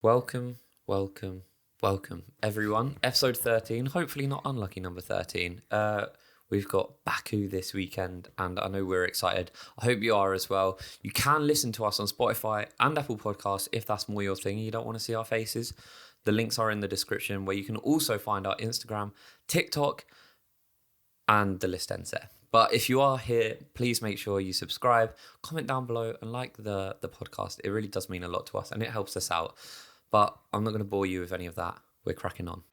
Welcome, everyone. Episode 13, hopefully not unlucky number 13. We've got Baku this weekend, and I know we're excited. I hope you are as well. You can listen to us on Spotify and Apple Podcasts if that's more your thing and you don't want to see our faces. The links are in the description, where you can also find our Instagram, TikTok, and the list ends there. But if you are here, please make sure you subscribe, comment down below, and like the podcast. It really does mean a lot to us, and it helps us out. But I'm not going to bore you with any of that. We're cracking on.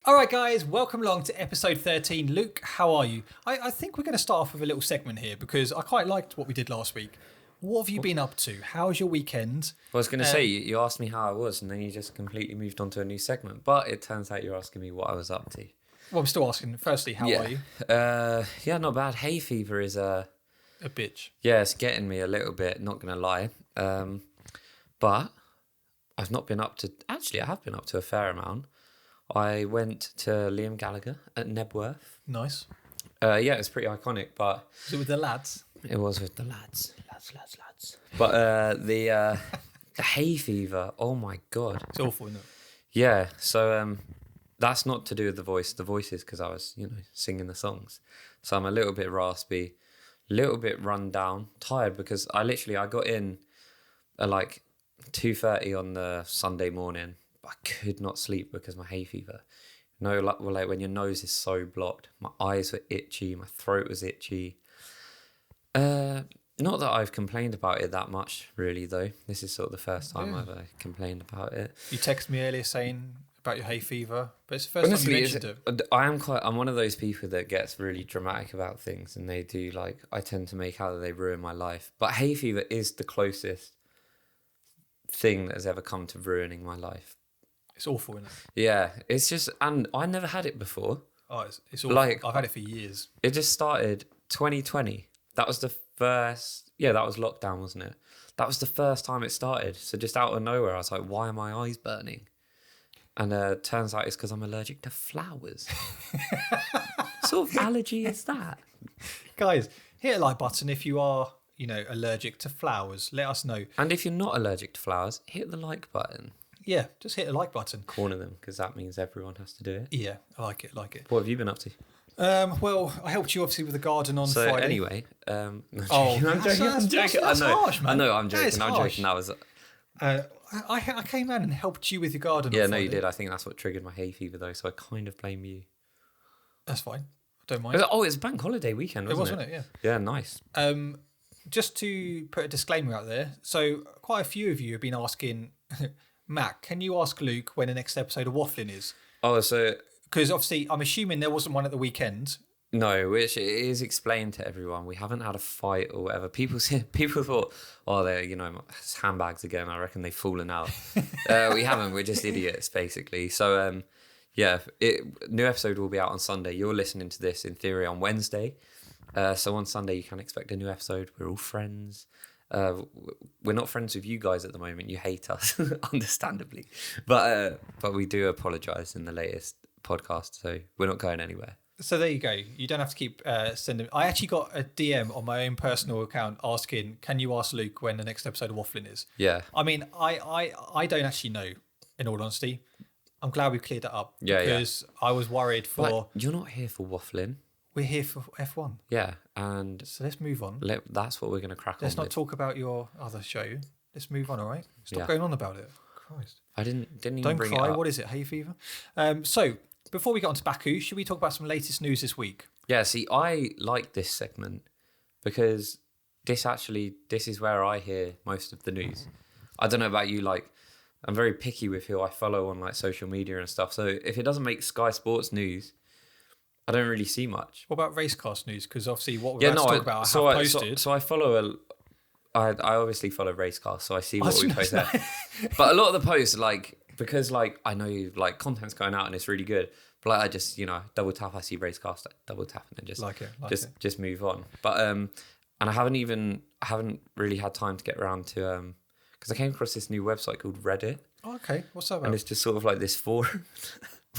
All right, guys, welcome along to episode 13. Luke, how are you? I think we're going to start off with a little segment here because I quite liked what we did last week. What have you been up to? How was your weekend? I was going to say, you asked me how I was, and then you just completely moved on to a new segment. But it turns out you're asking me what I was up to. Well, I'm still asking. Firstly, how are you? Yeah, not bad. Hay fever is... A bitch. Yeah, it's getting me a little bit, not going to lie. But I've not been up to... Actually, I have been up to a fair amount. I went to Liam Gallagher at Nebworth. Nice. Yeah, it's pretty iconic, but... Was it with the lads? It was with the lads. Lads. But the hay fever, oh my God. It's awful, isn't it? Yeah, so that's not to do with the voice. The voice is because I was, singing the songs. So I'm a little bit raspy, a little bit run down, tired because I got in at like 2:30 on the Sunday morning. But I could not sleep because my hay fever. Like when your nose is so blocked, my eyes were itchy, my throat was itchy. Not that I've complained about it that much, really, though. This is sort of the first time I've complained about it. You texted me earlier saying about your hay fever, but it's the first time you mentioned it. I'm one of those people that gets really dramatic about things, and they do, I tend to make out that they ruin my life. But hay fever is the closest thing that has ever come to ruining my life. It's awful, isn't it? Yeah, it's just, and I never had it before. Oh, it's awful. I've had it for years. It just started 2020. That was the first... Yeah, that was lockdown, wasn't it? That was the first time it started. So just out of nowhere, I was like, why are my eyes burning? And turns out it's because I'm allergic to flowers. What sort of allergy is that? Guys, hit a like button if you are, allergic to flowers. Let us know. And if you're not allergic to flowers, hit the like button. Yeah, just hit the like button. Corner them, because that means everyone has to do it. Yeah, I like it. What have you been up to? Well, I helped you obviously with the garden on Friday. So anyway, I'm joking. That's harsh, man. I know, I'm joking. I'm joking. That was. I came out and helped you with your garden. Yeah, on no, Friday. you did. I think that's what triggered my hay fever, though. So I kind of blame you. That's fine. I don't mind. Oh, it's bank holiday weekend, wasn't it? Yeah. Yeah, nice. Just to put a disclaimer out there, so quite a few of you have been asking, Matt, can you ask Luke when the next episode of Waffling is? Oh, so... Because obviously, I'm assuming there wasn't one at the weekend. No, which it is explained to everyone. We haven't had a fight or whatever. People thought, oh, they're, it's handbags again. I reckon they've fallen out. We haven't. We're just idiots, basically. So, new episode will be out on Sunday. You're listening to this, in theory, on Wednesday. So on Sunday, you can expect a new episode. We're all friends. We're not friends with you guys at the moment. You hate us, understandably. But we do apologise in the latest podcast, so we're not going anywhere. So there you go. You don't have to keep sending... I actually got a DM on my own personal account asking, can you ask Luke when the next episode of Waffling is? Yeah. I mean, I don't actually know, in all honesty. I'm glad we cleared that up. Yeah, because I was worried for... Like, you're not here for waffling. We're here for F1. Yeah, and... So let's move on. That's what we're going to crack on Let's not with. talk about your other show. Let's move on, all right? Stop going on about it. Christ. I didn't even Don't bring cry. it up. What is it, hay fever? So, before we get on to Baku, should we talk about some latest news this week? Yeah, see, I like this segment because this is where I hear most of the news. I don't know about you, I'm very picky with who I follow on social media and stuff. So if it doesn't make Sky Sports news, I don't really see much. What about Racecast news? Because obviously what we're about to talk about, I have posted. So I follow I obviously follow Racecast, so I see what we post there. But a lot of the posts, because I know content's going out and it's really good, but I just double tap, I see Racecast, I double tap and then just move on. But and I haven't really had time to get around to because I came across this new website called Reddit. Oh, okay, what's that about? And it's just sort of this forum.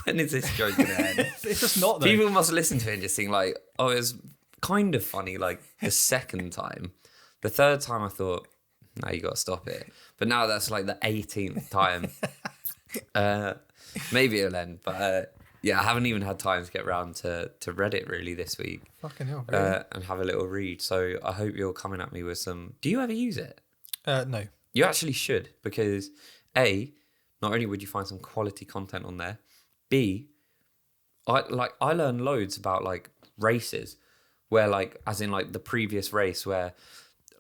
When is this joke gonna end? It's just not though. People must listen to it and just think oh, it was kind of funny the second time. The third time I thought, now you got to stop it. But now that's like the 18th time. Maybe it'll end, but yeah, I haven't even had time to get around to Reddit really this week. Fucking hell, really? And have a little read. So I hope you're coming at me with some. Do you ever use it? No. You actually should, because A, not only would you find some quality content on there, B, I learn loads about like races where like, as in like the previous race where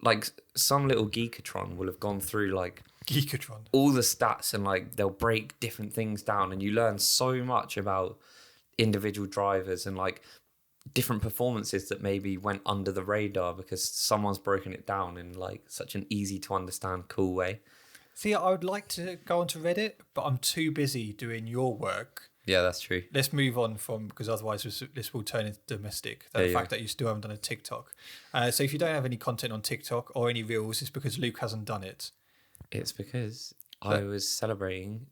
like some little geekatron will have gone through like Geekatron. all the stats and like they'll break different things down and you learn so much about individual drivers and like different performances that maybe went under the radar because someone's broken it down in like such an easy to understand, cool way. See, I would like to go onto Reddit, but I'm too busy doing your work. Yeah, that's true. Let's move on because otherwise this will turn into domestic. The fact that you still haven't done a TikTok. So if you don't have any content on TikTok or any reels, it's because Luke hasn't done it. It's because I was celebrating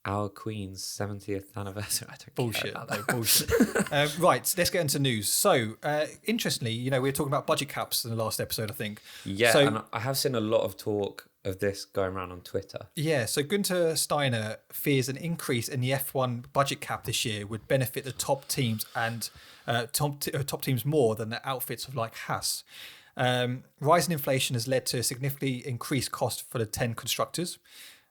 our Queen's 70th anniversary. I don't care about that. Bullshit. Right, let's get into news. So, interestingly, we were talking about budget caps in the last episode, I think. Yeah, so, and I have seen a lot of talk of this going around on Twitter. Yeah, so Günther Steiner fears an increase in the F1 budget cap this year would benefit the top teams and top teams more than the outfits of like Haas. Rising inflation has led to a significantly increased cost for the 10 constructors,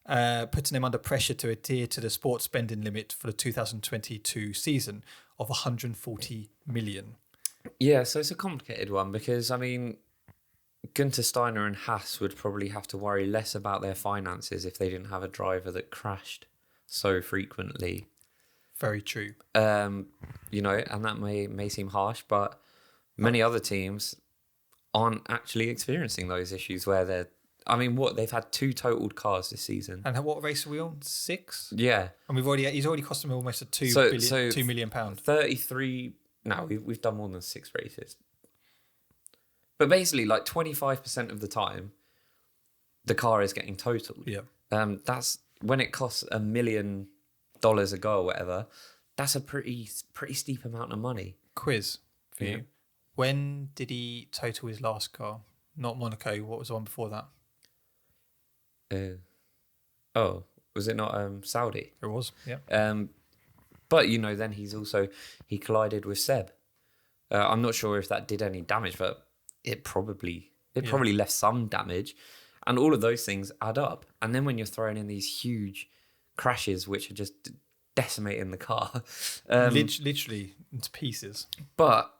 putting them under pressure to adhere to the sports spending limit for the 2022 season of 140 million. Yeah, so it's a complicated one because, I mean, Günther Steiner and Haas would probably have to worry less about their finances if they didn't have a driver that crashed so frequently. Very true. And that may seem harsh, but many other teams aren't actually experiencing those issues where they've had 2 totaled cars this season. And what race are we on? 6? Yeah. And he's already cost them almost a £2 million. 33, no, we've done more than 6 races. But basically, like 25% of the time, the car is getting totaled. Yeah. That's when it costs $1 million a go or whatever. That's a pretty steep amount of money. Quiz for you. When did he total his last car? Not Monaco. What was the one before that? Was it not Saudi? It was, yeah. But then he collided with Seb. I'm not sure if that did any damage, but it probably left some damage, and all of those things add up. And then when you're throwing in these huge crashes, which are just decimating the car, literally into pieces. But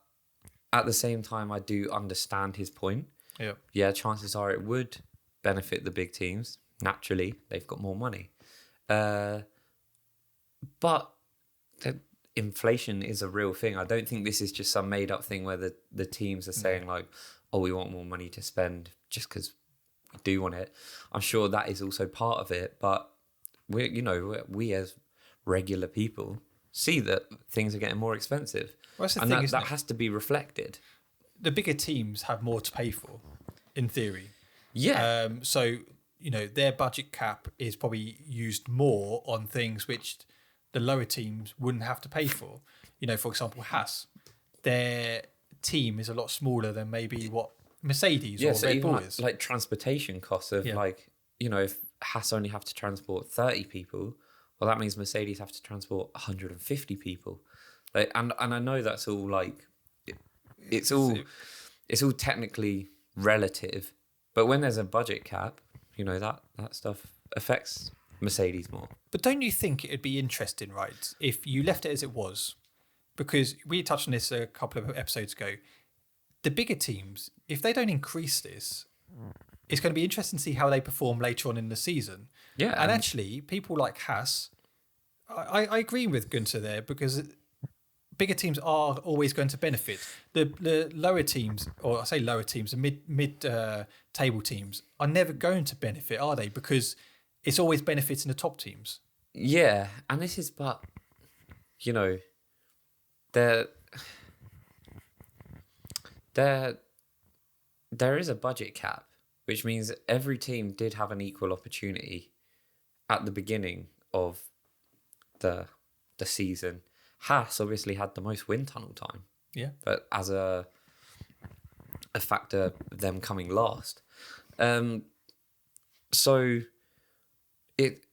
at the same time, I do understand his point. Yeah. Yeah, chances are it would benefit the big teams. Naturally, they've got more money. But inflation is a real thing. I don't think this is just some made up thing where the teams are saying like, oh, we want more money to spend just because we do want it. I'm sure that is also part of it. But we as regular people see that things are getting more expensive. Well, that's the and thing, that has to be reflected. The bigger teams have more to pay for, in theory. Yeah. So, their budget cap is probably used more on things which the lower teams wouldn't have to pay for. For example, Haas, their team is a lot smaller than maybe what Mercedes or Red Bull is. Like transportation costs of if Haas only have to transport 30 people, well, that means Mercedes have to transport 150 people. And I know that's all like, it's all technically relative, but when there's a budget cap, that stuff affects Mercedes more. But don't you think it'd be interesting, right, if you left it as it was? Because we touched on this a couple of episodes ago. The bigger teams, if they don't increase this, it's going to be interesting to see how they perform later on in the season. Yeah. And actually, people like Haas, I agree with Günther there, because bigger teams are always going to benefit. The lower teams, or I say lower teams, the mid table teams are never going to benefit, are they? Because it's always benefiting the top teams. Yeah, and this is, there is a budget cap, which means every team did have an equal opportunity at the beginning of the season. Haas obviously had the most wind tunnel time. Yeah. But as a factor of them coming last. So it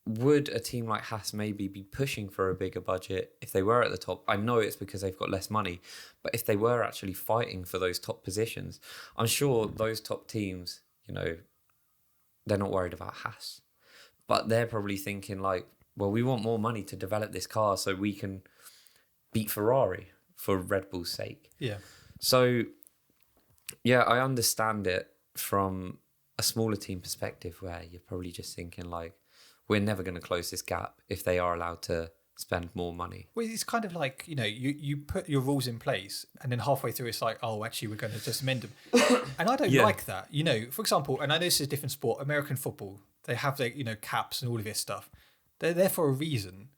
would a team like Haas maybe be pushing for a bigger budget if they were at the top? I know it's because they've got less money, but if they were actually fighting for those top positions, I'm sure those top teams, they're not worried about Haas, but they're probably thinking like, well, we want more money to develop this car so we can beat Ferrari for Red Bull's sake. Yeah. So, yeah, I understand it from a smaller team perspective where you're probably just thinking like, we're never going to close this gap if they are allowed to spend more money. Well, it's kind of like, you put your rules in place and then halfway through it's like, oh, actually, we're going to just amend them. And I don't like that. For example, and I know this is a different sport, American football, they have their, caps and all of this stuff. They're there for a reason.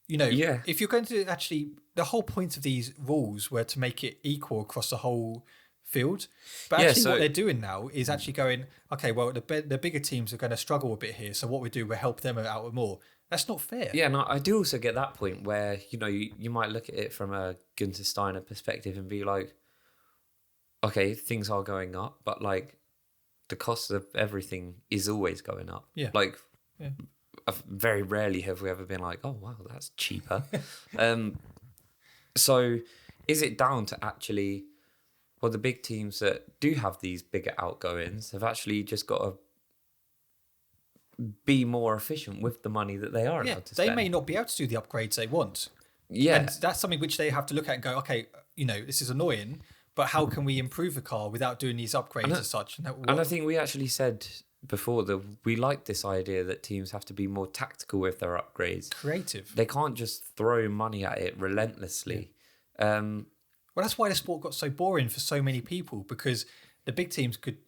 If you're going to actually, the whole point of these rules were to make it equal across the whole field. But actually what they're doing now is actually going, okay, well, the bigger teams are going to struggle a bit here. So what we do, we'll help them out more. That's not fair. Yeah, no, I do also get that point where, you might look at it from a Gunther Steiner perspective and be like, okay, things are going up, but like the cost of everything is always going up. Yeah. Like, very rarely have we ever been like, oh, wow, that's cheaper. So is it down to actually, well, the big teams that do have these bigger outgoings have actually just got to be more efficient with the money that they are allowed to spend? They may not be able to do the upgrades they want. Yeah. And that's something which they have to look at and go, okay, this is annoying, but how can we improve the car without doing these upgrades as such? And I think we actually said before that we like this idea that teams have to be more tactical with their upgrades. Creative. They can't just throw money at it relentlessly. Well, that's why the sport got so boring for so many people, because the big teams could,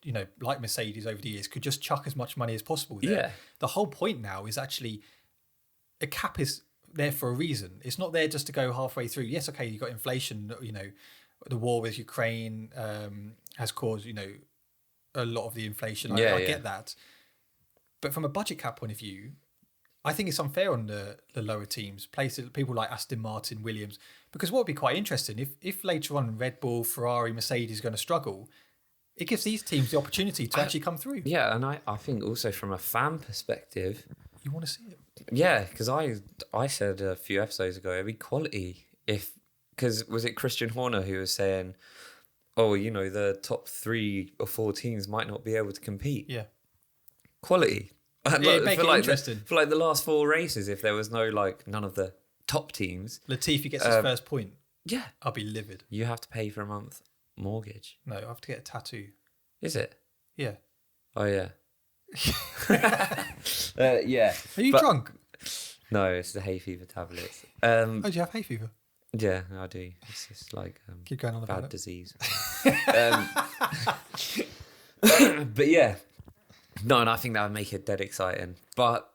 like Mercedes over the years, could just chuck as much money as possible there. Yeah. The whole point now is actually a cap is there for a reason. It's not there just to go halfway through. Yes, okay, you've got inflation, the war with Ukraine has caused, a lot of the inflation. I get that. But from a budget cap point of view, I think it's unfair on the lower teams, places, people like Aston Martin, Williams, because what would be quite interesting, if later on Red Bull, Ferrari, Mercedes are going to struggle, it gives these teams the opportunity to actually come through. Yeah, and I think also from a fan perspective, you want to see it. Yeah, because I said a few episodes ago, it'd be quality because was it Christian Horner who was saying, oh, the top 3 or 4 teams might not be able to compete. Yeah. Quality. Yeah, make it interesting. For the last 4 races, if there was none of the top teams. Latifi gets his first point. Yeah. I'll be livid. You have to pay for a month mortgage. No, I have to get a tattoo. Is it? Yeah. Oh, yeah. Yeah. Are you drunk? No, it's the hay fever tablets. Do you have hay fever? Yeah, I do. It's just like keep going on about bad disease. But yeah, no, and I think that would make it dead exciting. But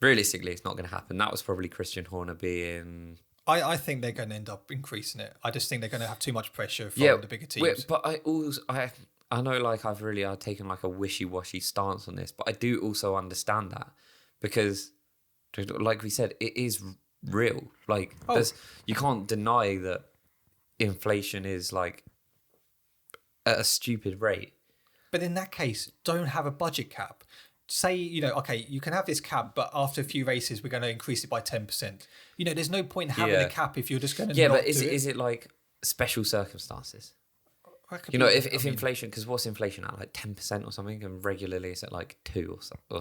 realistically, it's not going to happen. That was probably Christian Horner being. I think they're going to end up increasing it. I just think they're going to have too much pressure from the bigger teams. But I know I've taken like a wishy-washy stance on this, but I do also understand that because, like we said, it is real. Like you can't deny that inflation is like at a stupid rate. But in that case, don't have a budget cap. Say, okay, you can have this cap, but after a few races, we're going to increase it by 10%. There's no point in having a cap if you're just going to not but is it like special circumstances? If inflation, because what's inflation at, like 10% or something, and regularly it's at like 2 or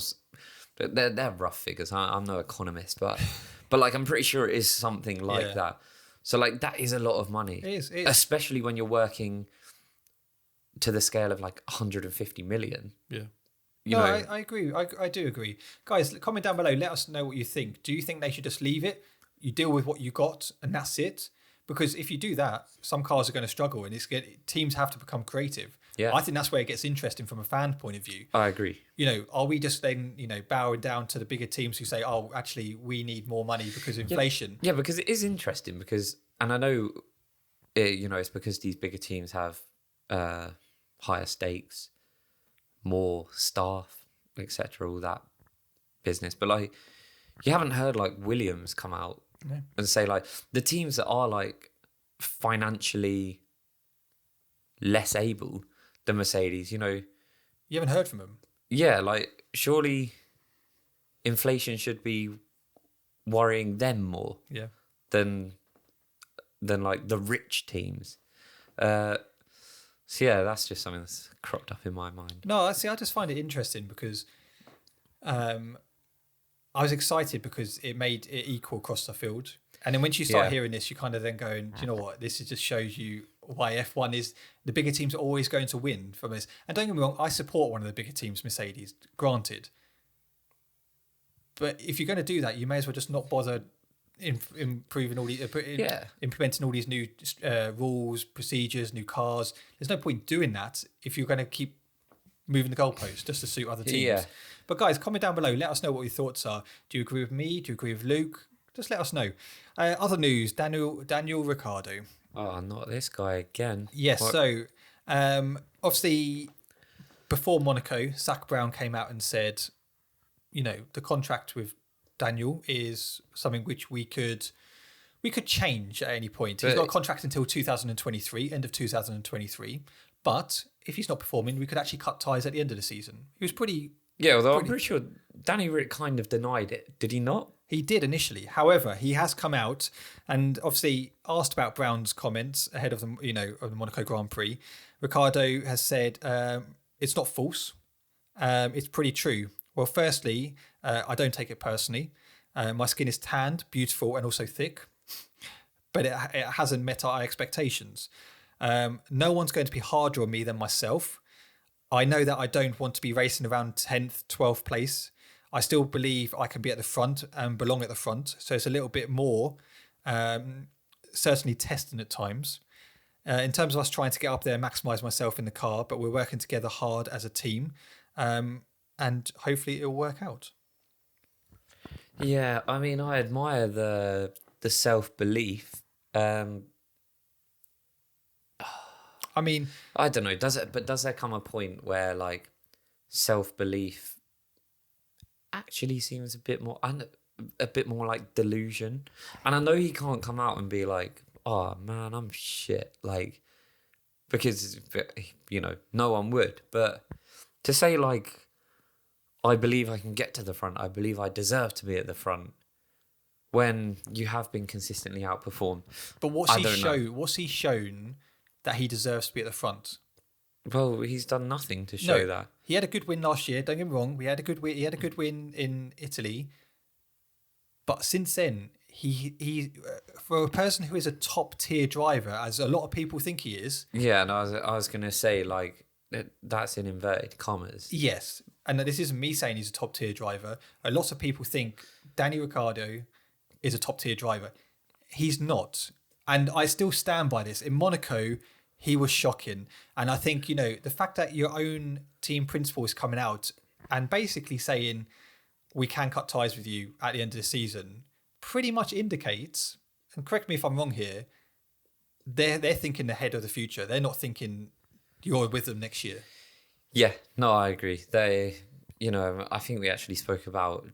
they're rough figures. I'm no economist, but like I'm pretty sure it is something like that. So like that is a lot of money. It is. Especially when you're working to the scale of like 150 million. Yeah. I agree. I do agree. Guys, comment down below. Let us know what you think. Do you think they should just leave it? You deal with what you got and that's it? Because if you do that, some cars are going to struggle and teams have to become creative. Yeah. I think that's where it gets interesting from a fan point of view. I agree. Are we just then, bowing down to the bigger teams who say, oh, actually, we need more money because of inflation? Yeah, because it is interesting because, and I know, it's because these bigger teams have higher stakes, more staff, etc., all that business. But like, you haven't heard like Williams come out and say like the teams that are like financially less able than Mercedes, You haven't heard from them? Yeah, like surely inflation should be worrying them more than like the rich teams. So yeah, that's just something that's cropped up in my mind. No, I just find it interesting because I was excited because it made it equal across the field. And then once you start hearing this, you kind of then go, do you know what? This just shows you why F1 is the bigger teams are always going to win from this. And don't get me wrong, I support one of the bigger teams, Mercedes, granted. But if you're going to do that, you may as well just not bother improving all these, implementing all these new rules, procedures, new cars. There's no point doing that if you're going to keep moving the goalposts just to suit other teams. Yeah. But guys, comment down below. Let us know what your thoughts are. Do you agree with me? Do you agree with Luke? Just let us know. Other news, Daniel Ricciardo. Oh, not this guy again. Yes, what? So obviously before Monaco, Zach Brown came out and said, you know, the contract with Daniel is something which we could change at any point. He's got a contract until 2023, end of 2023. But if he's not performing, we could actually cut ties at the end of the season. He was pretty... Yeah, although I'm pretty sure Danny Rick kind of denied it. Did he not? He did initially. However, he has come out and obviously asked about Brown's comments ahead of the Monaco Grand Prix. Ricciardo has said it's not false. It's pretty true. Well, firstly, I don't take it personally. My skin is tanned, beautiful, and also thick, but it hasn't met our expectations. No one's going to be harder on me than myself. I know that I don't want to be racing around 10th, 12th place. I still believe I can be at the front and belong at the front. So it's a little bit more, certainly testing at times. In terms of us trying to get up there and maximise myself in the car, but we're working together hard as a team. And hopefully it'll work out. Yeah, I mean, I admire the self-belief. I mean, I don't know. Does there come a point where like self-belief actually seems a bit more like delusion? And I know he can't come out and be like, "Oh man, I'm shit," like, because you know no one would. But to say like, I believe I can get to the front. I believe I deserve to be at the front. When you have been consistently outperformed. But what's he shown that he deserves to be at the front? Well, he's done nothing to show that. He had a good win last year. Don't get me wrong. He had a good win in Italy. But since then, he for a person who is a top tier driver, as a lot of people think he is. Yeah, and I was gonna say like that's in inverted commas. Yes, and this isn't me saying he's a top tier driver. A lot of people think Danny Ricciardo is a top tier driver. He's not. And I still stand by this. In Monaco, he was shocking. And I think, you know, the fact that your own team principal is coming out and basically saying, we can cut ties with you at the end of the season, pretty much indicates, and correct me if I'm wrong here, they're thinking ahead of the future. They're not thinking you're with them next year. Yeah, no, I agree. I think we actually spoke about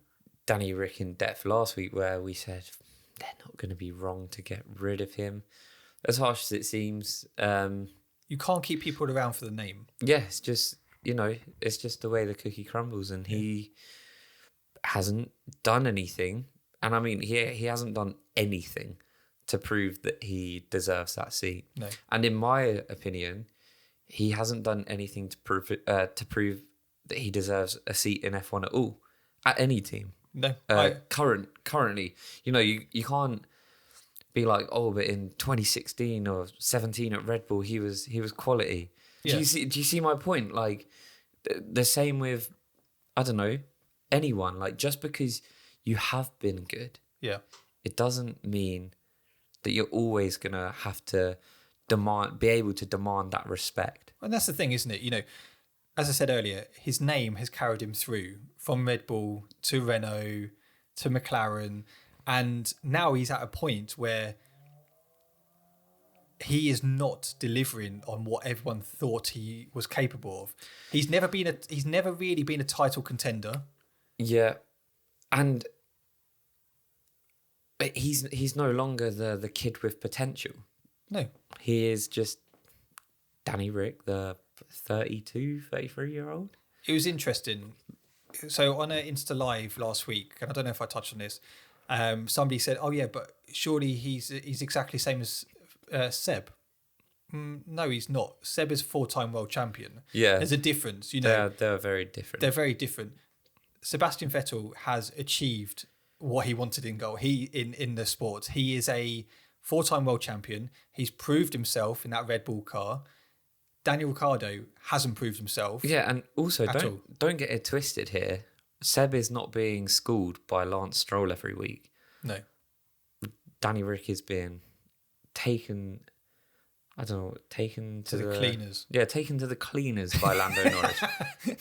Danny Rick in depth last week where we said they're not going to be wrong to get rid of him. As harsh as it seems. You can't keep people around for the name. Yeah, it's just, it's just the way the cookie crumbles and he hasn't done anything. And I mean, he hasn't done anything to prove that he deserves that seat. No. And in my opinion, he hasn't done anything to prove that he deserves a seat in F1 at all, at any team. No, currently, you can't be like, oh, but in 2016 or 17 at Red Bull, he was quality. Yeah. Do you see my point? Like the same with, I don't know, anyone. Like just because you have been good, it doesn't mean that you're always gonna have to be able to demand that respect. And that's the thing, isn't it? As I said earlier, his name has carried him through from Red Bull to Renault to McLaren. And now he's at a point where he is not delivering on what everyone thought he was capable of. He's never really been a title contender. Yeah. And he's no longer the kid with potential. No. He is just Danny Rick, the 33-year-old. It was interesting. So on an Insta Live last week, and I don't know if I touched on this, somebody said, "Oh yeah, but surely he's exactly the same as Seb." No, he's not. Seb is 4-time world champion. Yeah. There's a difference, They're very different. They're very different. Sebastian Vettel has achieved what he wanted in goal. In the sport, he is a 4-time world champion. He's proved himself in that Red Bull car. Daniel Ricciardo hasn't proved himself. Yeah, and also all. don't get it twisted here. Seb is not being schooled by Lance Stroll every week. No. Danny Rick is being taken. I don't know, taken to the cleaners. Yeah, taken to the cleaners by Lando Norris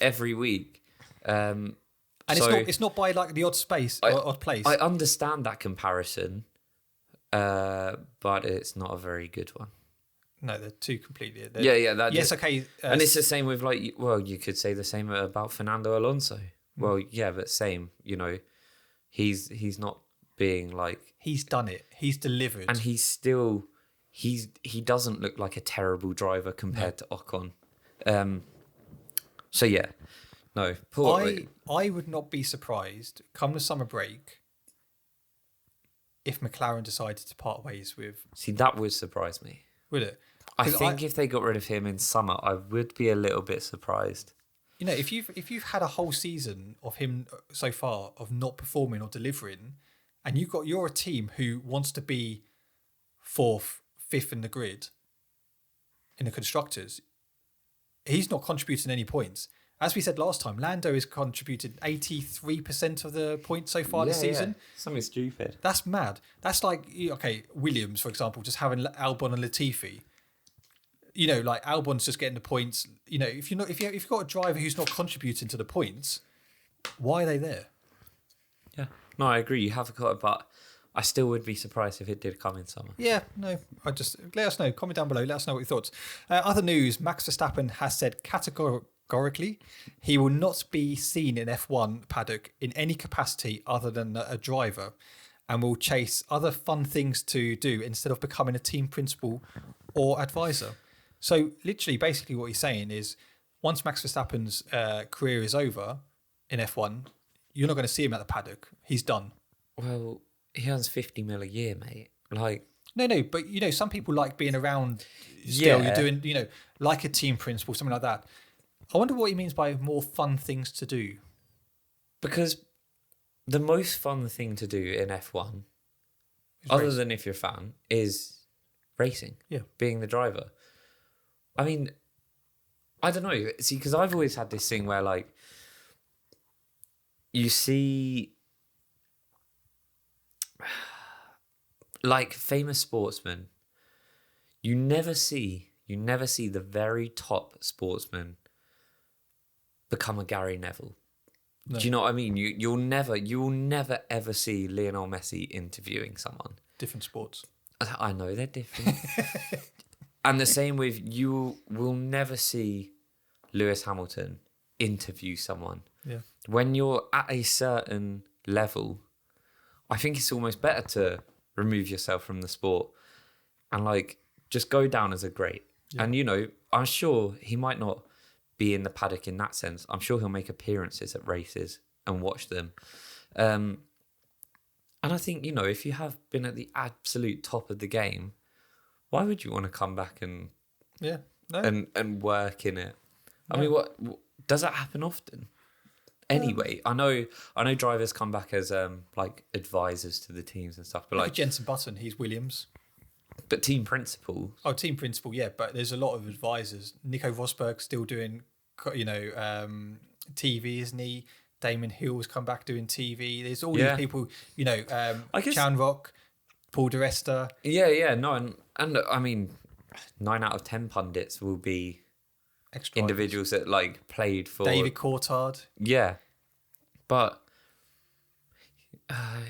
every week. And so it's not by like the odd place. I understand that comparison, but it's not a very good one. No, they're two completely. Okay. And it's the same with you could say the same about Fernando Alonso. Well, yeah, but same. He's not being like he's done it. He's delivered, and he's still. He doesn't look like a terrible driver compared to Ocon. So yeah, no. I would not be surprised come the summer break if McLaren decided to part ways with. See, that would surprise me. Would it? I think if they got rid of him in summer, I would be a little bit surprised. If you've had a whole season of him so far of not performing or delivering, and you're a team who wants to be 4th, 5th in the grid in the constructors, he's not contributing any points. As we said last time, Lando has contributed 83% of the points so far this season. Yeah. Something stupid. That's mad. That's like, Williams, for example, just having Albon and Latifi. Like Albon's just getting the points. If you've got a driver who's not contributing to the points, why are they there? Yeah. No, I agree. You have got it, but I still would be surprised if it did come in summer. Yeah, no. Let us know. Comment down below. Let us know what your thoughts. Other news: Max Verstappen has said categorically he will not be seen in F1 paddock in any capacity other than a driver, and will chase other fun things to do instead of becoming a team principal or advisor. So, literally, basically, what he's saying is, once Max Verstappen's career is over in F1, you're not going to see him at the paddock. He's done. Well, he earns 50 mil a year, mate. Like, no, but some people like being around. Still, yeah. You're doing, like a team principal, something like that. I wonder what he means by more fun things to do. Because the most fun thing to do in F1, other than if you're a fan, is racing. Yeah, being the driver. I mean, I don't know. See, because I've always had this thing where, like, you see, like, famous sportsmen, you never see the very top sportsman become a Gary Neville. No. Do you know what I mean? You will never ever see Lionel Messi interviewing someone. Different sports. I know they're different. And the same with, you will never see Lewis Hamilton interview someone. Yeah. When you're at a certain level, I think it's almost better to remove yourself from the sport and, like, just go down as a great. Yeah. And, I'm sure he might not be in the paddock in that sense. I'm sure he'll make appearances at races and watch them. And I think, if you have been at the absolute top of the game, why would you want to come back and and work in it? No. I mean, what does that happen often? Anyway, I know drivers come back as like advisors to the teams and stuff, but like Jenson Button, he's Williams. But team principal. Oh, team principal, yeah. But there's a lot of advisors. Nico Rosberg's still doing, TV, isn't he? Damon Hill's come back doing TV. There's all these people, Chan Rock, Paul di Resta. And I mean, 9 out of 10 pundits will be individuals that, like, played for David Coulthard. Yeah, but I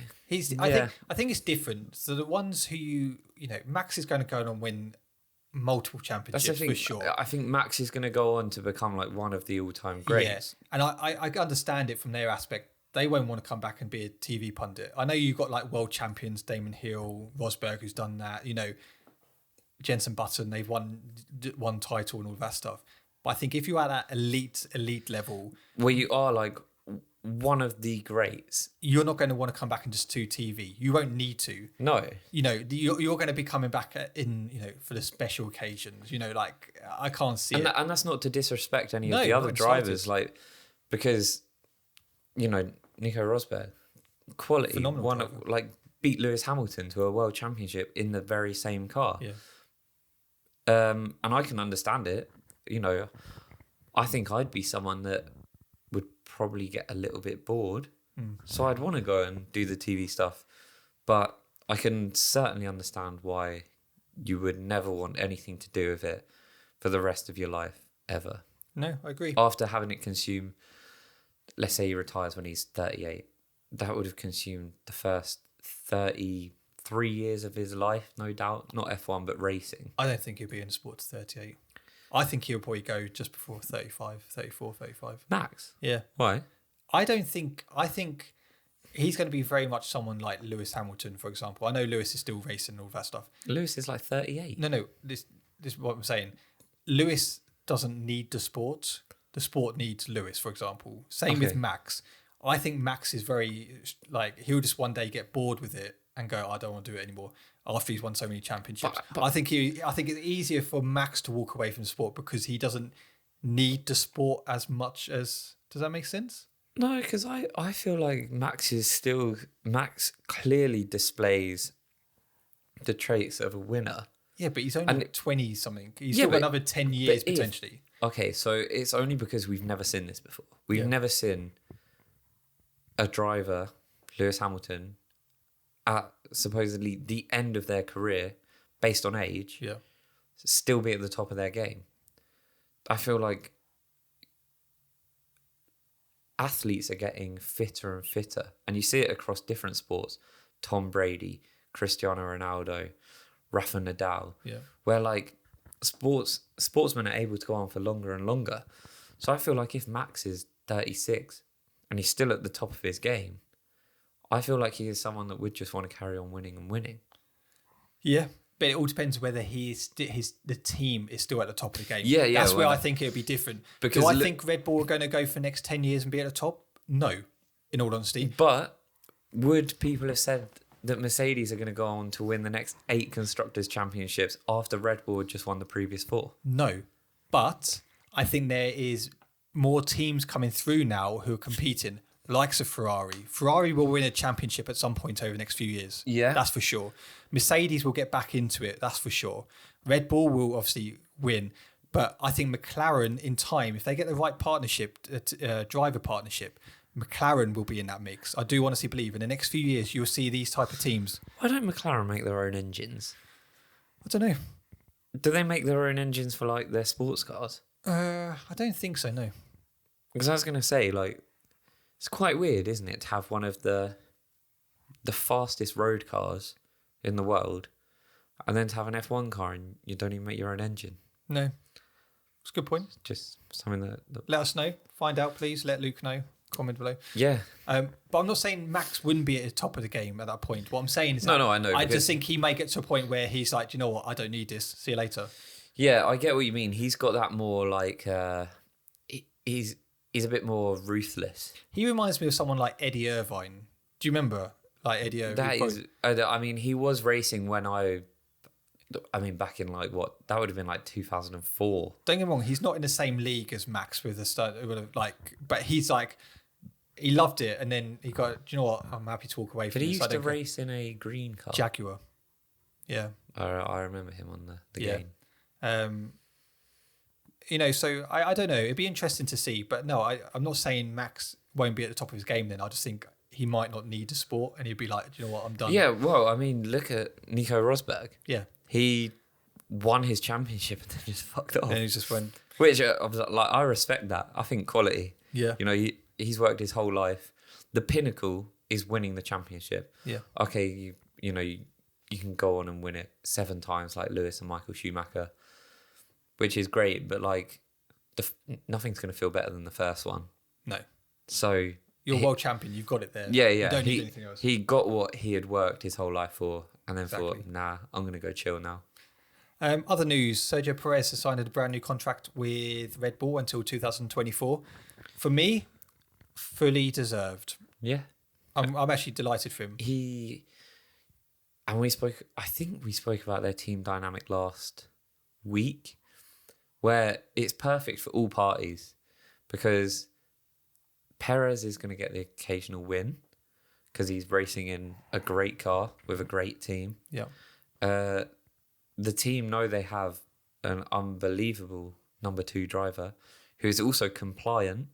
think it's different. So the ones who Max is going to go on and win multiple championships for sure. I think Max is going to go on to become, like, one of the all-time greats. Yeah, and I understand it from their aspect. They won't want to come back and be a TV pundit. I know you've got, like, world champions, Damon Hill, Rosberg, who's done that. Jenson Button, they've won one title and all that stuff. But I think if you're at that elite level, where you are, like, one of the greats. You're not going to want to come back and just do TV. You won't need to. No. You're going to be coming back for the special occasions. Like I can't see it. And that's not to disrespect any of No, the other not drivers, because Nico Rosberg, quality, Phenomenal driver. beat Lewis Hamilton to a world championship in the very same car. Yeah. And I can understand it. I think I'd be someone that would probably get a little bit bored. So I'd want to go and do the TV stuff. But I can certainly understand why you would never want anything to do with it for the rest of your life, ever. No, I agree. After having it consume, let's say he retires when he's 38, that would have consumed the first 33 years of his life, no doubt. Not F1, but racing. I don't think he'll be in sport to 38. I think he'll probably go just before 35, 34, 35. Max? Yeah. Why? I think he's going to be very much someone like Lewis Hamilton, for example. I know Lewis is still racing and all that stuff. Lewis is like 38. No, this is what I'm saying. Lewis doesn't need the sport. The sport needs Lewis, for example. Same with Max. I think Max is very, he'll just one day get bored with it and go, I don't want to do it anymore after he's won so many championships. But I think it's easier for Max to walk away from the sport because he doesn't need the sport as much as... Does that make sense? No, because I feel like Max clearly displays the traits of a winner. Yeah, but he's only 20-something. He's still got another 10 years potentially. Okay, so it's only because we've never seen this before. We've never seen a driver, Lewis Hamilton, at supposedly the end of their career, based on age, still be at the top of their game. I feel like athletes are getting fitter and fitter, and you see it across different sports. Tom Brady, Cristiano Ronaldo, Rafa Nadal, where sportsmen are able to go on for longer and longer. So I feel like if Max is 36 and he's still at the top of his game, I feel like he is someone that would just want to carry on winning and winning. Yeah, but it all depends whether the team is still at the top of the game. Yeah. That's where I think it'll be different. Because do I think Red Bull are going to go for the next 10 years and be at the top? No, in all honesty. But would people have said that Mercedes are going to go on to win the next 8 Constructors' Championships after Red Bull had just won the previous 4? No, but I think there is more teams coming through now who are competing, likes of Ferrari. Ferrari will win a championship at some point over the next few years. Yeah. That's for sure. Mercedes will get back into it. That's for sure. Red Bull will obviously win. But I think McLaren, in time, if they get the right partnership, driver partnership, McLaren will be in that mix. I do honestly believe in the next few years you'll see these type of teams. Why don't McLaren make their own engines? I don't know. Do they make their own engines for their sports cars? I don't think so, no. Because I was going to say, it's quite weird, isn't it, to have one of the fastest road cars in the world and then to have an F1 car and you don't even make your own engine. No. It's a good point. Just something that... Let us know. Find out, please. Let Luke know. Comment below. Yeah. But I'm not saying Max wouldn't be at the top of the game at that point. What I'm saying is... No, I know. I just think he may get to a point where he's like, do you know what? I don't need this. See you later. Yeah, I get what you mean. He's got that more he's a bit more ruthless. He reminds me of someone like Eddie Irvine. Do you remember Eddie Irvine? He was racing when back in that would have been 2004. Don't get me wrong, he's not in the same league as Max with the start, but he's he loved it, and then he got. Do you know what? I'm happy to walk away from. But he used to race in a green car, Jaguar. Yeah, I remember him on the game. So I don't know. It'd be interesting to see, but no, I'm not saying Max won't be at the top of his game. Then I just think he might not need the sport, and he'd be like, do you know what? I'm done. Yeah, well, look at Nico Rosberg. Yeah. He won his championship and then just fucked off. And he just went... Which, I respect that. I think quality. Yeah. He's worked his whole life. The pinnacle is winning the championship. Yeah. Okay, you can go on and win it 7 times like Lewis and Michael Schumacher, which is great, but nothing's going to feel better than the first one. No. So... You're world champion. You've got it there. Yeah. You don't need anything else. He got what he had worked his whole life for, and then thought, nah, I'm going to go chill now. Other news: Sergio Perez has signed a brand new contract with Red Bull until 2024. For me, fully deserved. Yeah. I'm actually delighted for him. I think we spoke about their team dynamic last week, where it's perfect for all parties because Perez is going to get the occasional win because he's racing in a great car with a great team. Yeah. The team know they have an unbelievable number 2 driver who is also compliant.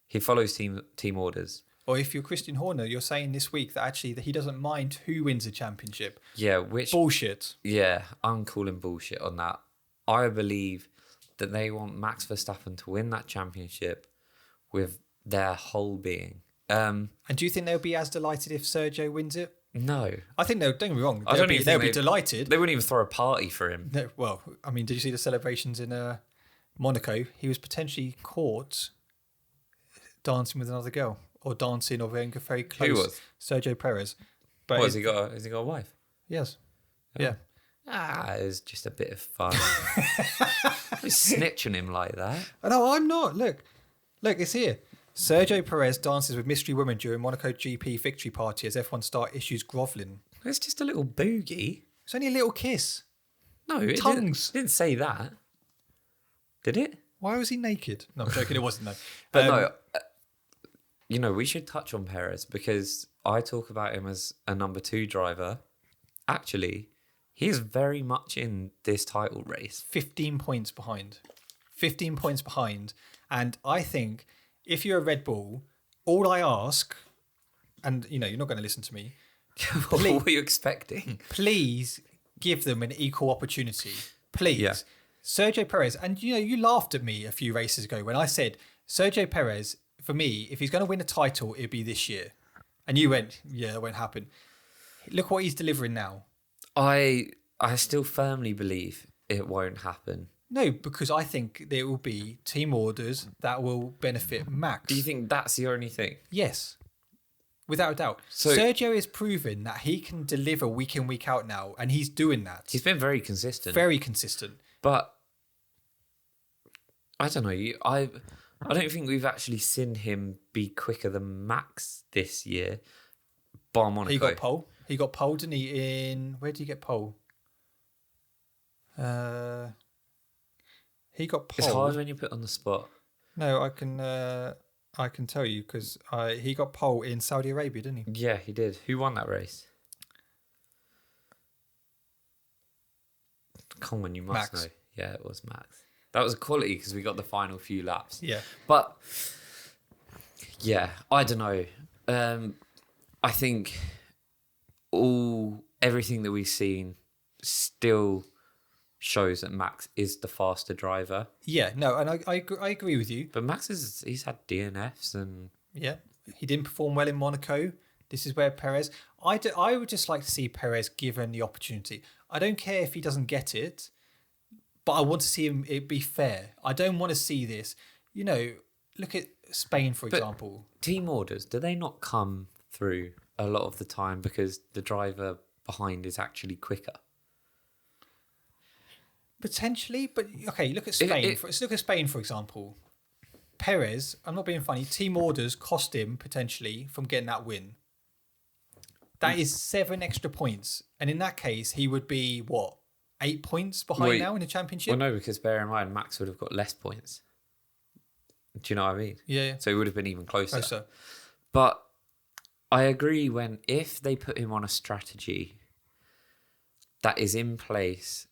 He follows team orders. Or if you're Christian Horner, you're saying this week that actually that he doesn't mind who wins a championship. Yeah, which bullshit. Yeah, I'm calling bullshit on that. I believe that they want Max Verstappen to win that championship with their whole being. And do you think they'll be as delighted if Sergio wins it? No. I think don't get me wrong. I don't even they'll think be delighted. They wouldn't even throw a party for him. No, well, I mean, did you see the celebrations in Monaco? He was potentially caught dancing with another girl or dancing or very close. Who was? Sergio Perez. But Has he got a wife? Yes. Yeah. It was just a bit of fun. He's snitching him like that. No, I'm not. Look, it's here. Sergio Perez dances with mystery woman during Monaco GP victory party as F1 star issues grovelling. It's just a little boogie. It's only a little kiss. No, it Tongues. didn't say that. Did it? Why was he naked? No, I'm joking. It wasn't, though. But no, we should touch on Perez because I talk about him as a number 2 driver. Actually, he's very much in this title race. 15 points behind. 15 points behind. And I think if you're a Red Bull, all I ask, and you're not going to listen to me. What were you expecting? Please give them an equal opportunity. Please. Yeah. Sergio Perez, and you laughed at me a few races ago when I said Sergio Perez, for me, if he's going to win a title, it'd be this year. And you went, yeah, that won't happen. Look what he's delivering now. I still firmly believe it won't happen. No, because I think there will be team orders that will benefit Max. Do you think that's the only thing? Yes. Without a doubt. So, Sergio is proven that he can deliver week in, week out now, and he's doing that. He's been very consistent. Very consistent. But I don't know. I don't think we've actually seen him be quicker than Max this year. Bar Monaco. He got pole. He got pole, didn't he? Where did he get pole? He got pole. It's hard when you put on the spot. No, I can tell you because he got pole in Saudi Arabia, didn't he? Yeah, he did. Who won that race? Come on, you must Max. know. Yeah, it was Max. That was a quality because we got the final few laps. Yeah. But, yeah, I don't know. I think everything that we've seen still shows that Max is the faster driver. Yeah, no, and I agree with you. But Max he's had DNFs and... Yeah, he didn't perform well in Monaco. This is where Perez... I would just like to see Perez given the opportunity. I don't care if he doesn't get it, but I want to see it be fair. I don't want to see this. Look at Spain, for example. Team orders, do they not come through a lot of the time because the driver behind is actually quicker? Potentially, but okay, look at Spain. Let's look at Spain, for example. Perez, I'm not being funny, team orders cost him potentially from getting that win. That is 7 extra points. And in that case, he would be, 8 points behind now in the championship? Well, no, because bear in mind, Max would have got less points. Do you know what I mean? Yeah. So it would have been even closer. But I agree if they put him on a strategy that is in place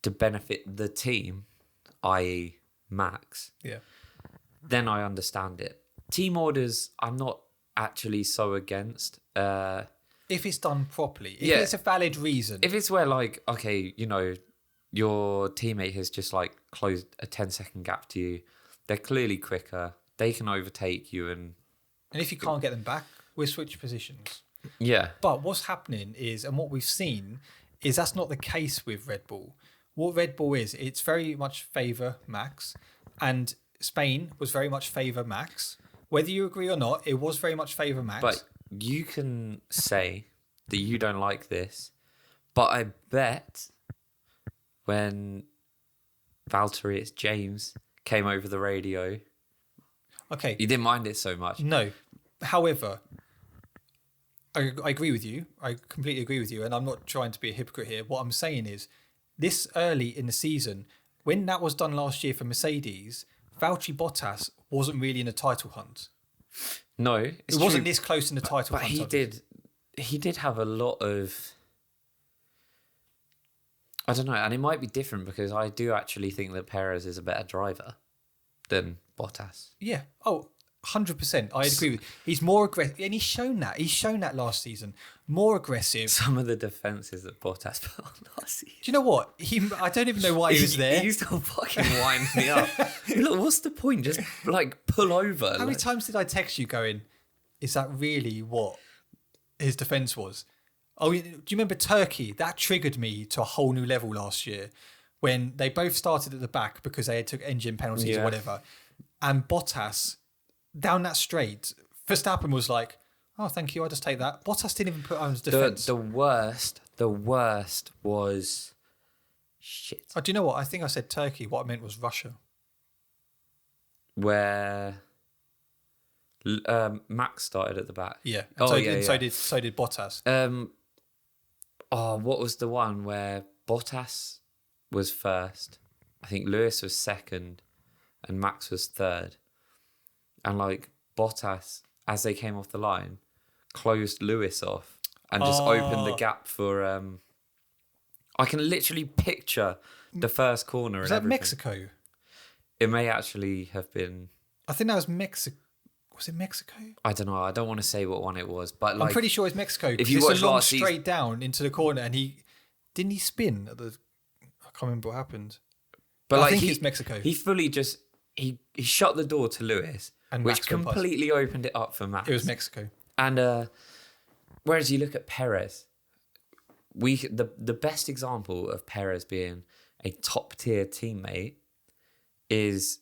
to benefit the team, i.e. Max, then I understand it. Team orders, I'm not actually so against. If it's done properly. If it's a valid reason. If it's where, your teammate has just, closed a 10-second gap to you, they're clearly quicker, they can overtake you and if you can't get them back, we'll switch positions. Yeah. But what's happening is, and what we've seen, is that's not the case with Red Bull. What Red Bull is, it's very much favour Max, and Spain was very much favour Max. Whether you agree or not, it was very much favour Max. But you can say that you don't like this, but I bet when Valtteri James came over the radio Okay. You didn't mind it so much. No. However, I agree with you. I completely agree with you. And I'm not trying to be a hypocrite here. What I'm saying is, this early in the season, when that was done last year for Mercedes, Valtteri Bottas wasn't really in a title hunt. No, it wasn't this close in the title hunt. But he did have a lot of... I don't know, and it might be different because I do actually think that Perez is a better driver than Bottas. Yeah. Oh, 100%. I agree with you. He's more aggressive, and he's shown that. He's shown that last season. More aggressive. Some of the defences that Bottas put on last season. Do you know what? I don't even know why he was there. He used to fucking wind me up. Look, what's the point? Just like pull over. How many times did I text you going, is that really what his defence was? Oh, do you remember Turkey? That triggered me to a whole new level last year when they both started at the back because they took engine penalties or whatever. And Bottas, down that straight, Verstappen was like, oh, thank you, I'll just take that. Bottas didn't even put on his defence. The worst was... Shit. Oh, do you know what? I think I said Turkey. What I meant was Russia. Where... Max started at the back. Yeah. And so did Bottas. What was the one where Bottas was first? I think Lewis was second and Max was third. And like Bottas, as they came off the line, closed Lewis off and just opened the gap for... I can literally picture the first corner. Was that Mexico? It may actually have been... I think that was Mexico. Was it Mexico? I don't know. I don't want to say what one it was, but like, I'm pretty sure it's Mexico. If you watch last season, straight down into the corner, and he spin at the. I can't remember what happened. But I think it's Mexico. He fully just he shut the door to Lewis, and which completely opened it up for Max. It was Mexico. And whereas you look at Perez, the best example of Perez being a top tier teammate is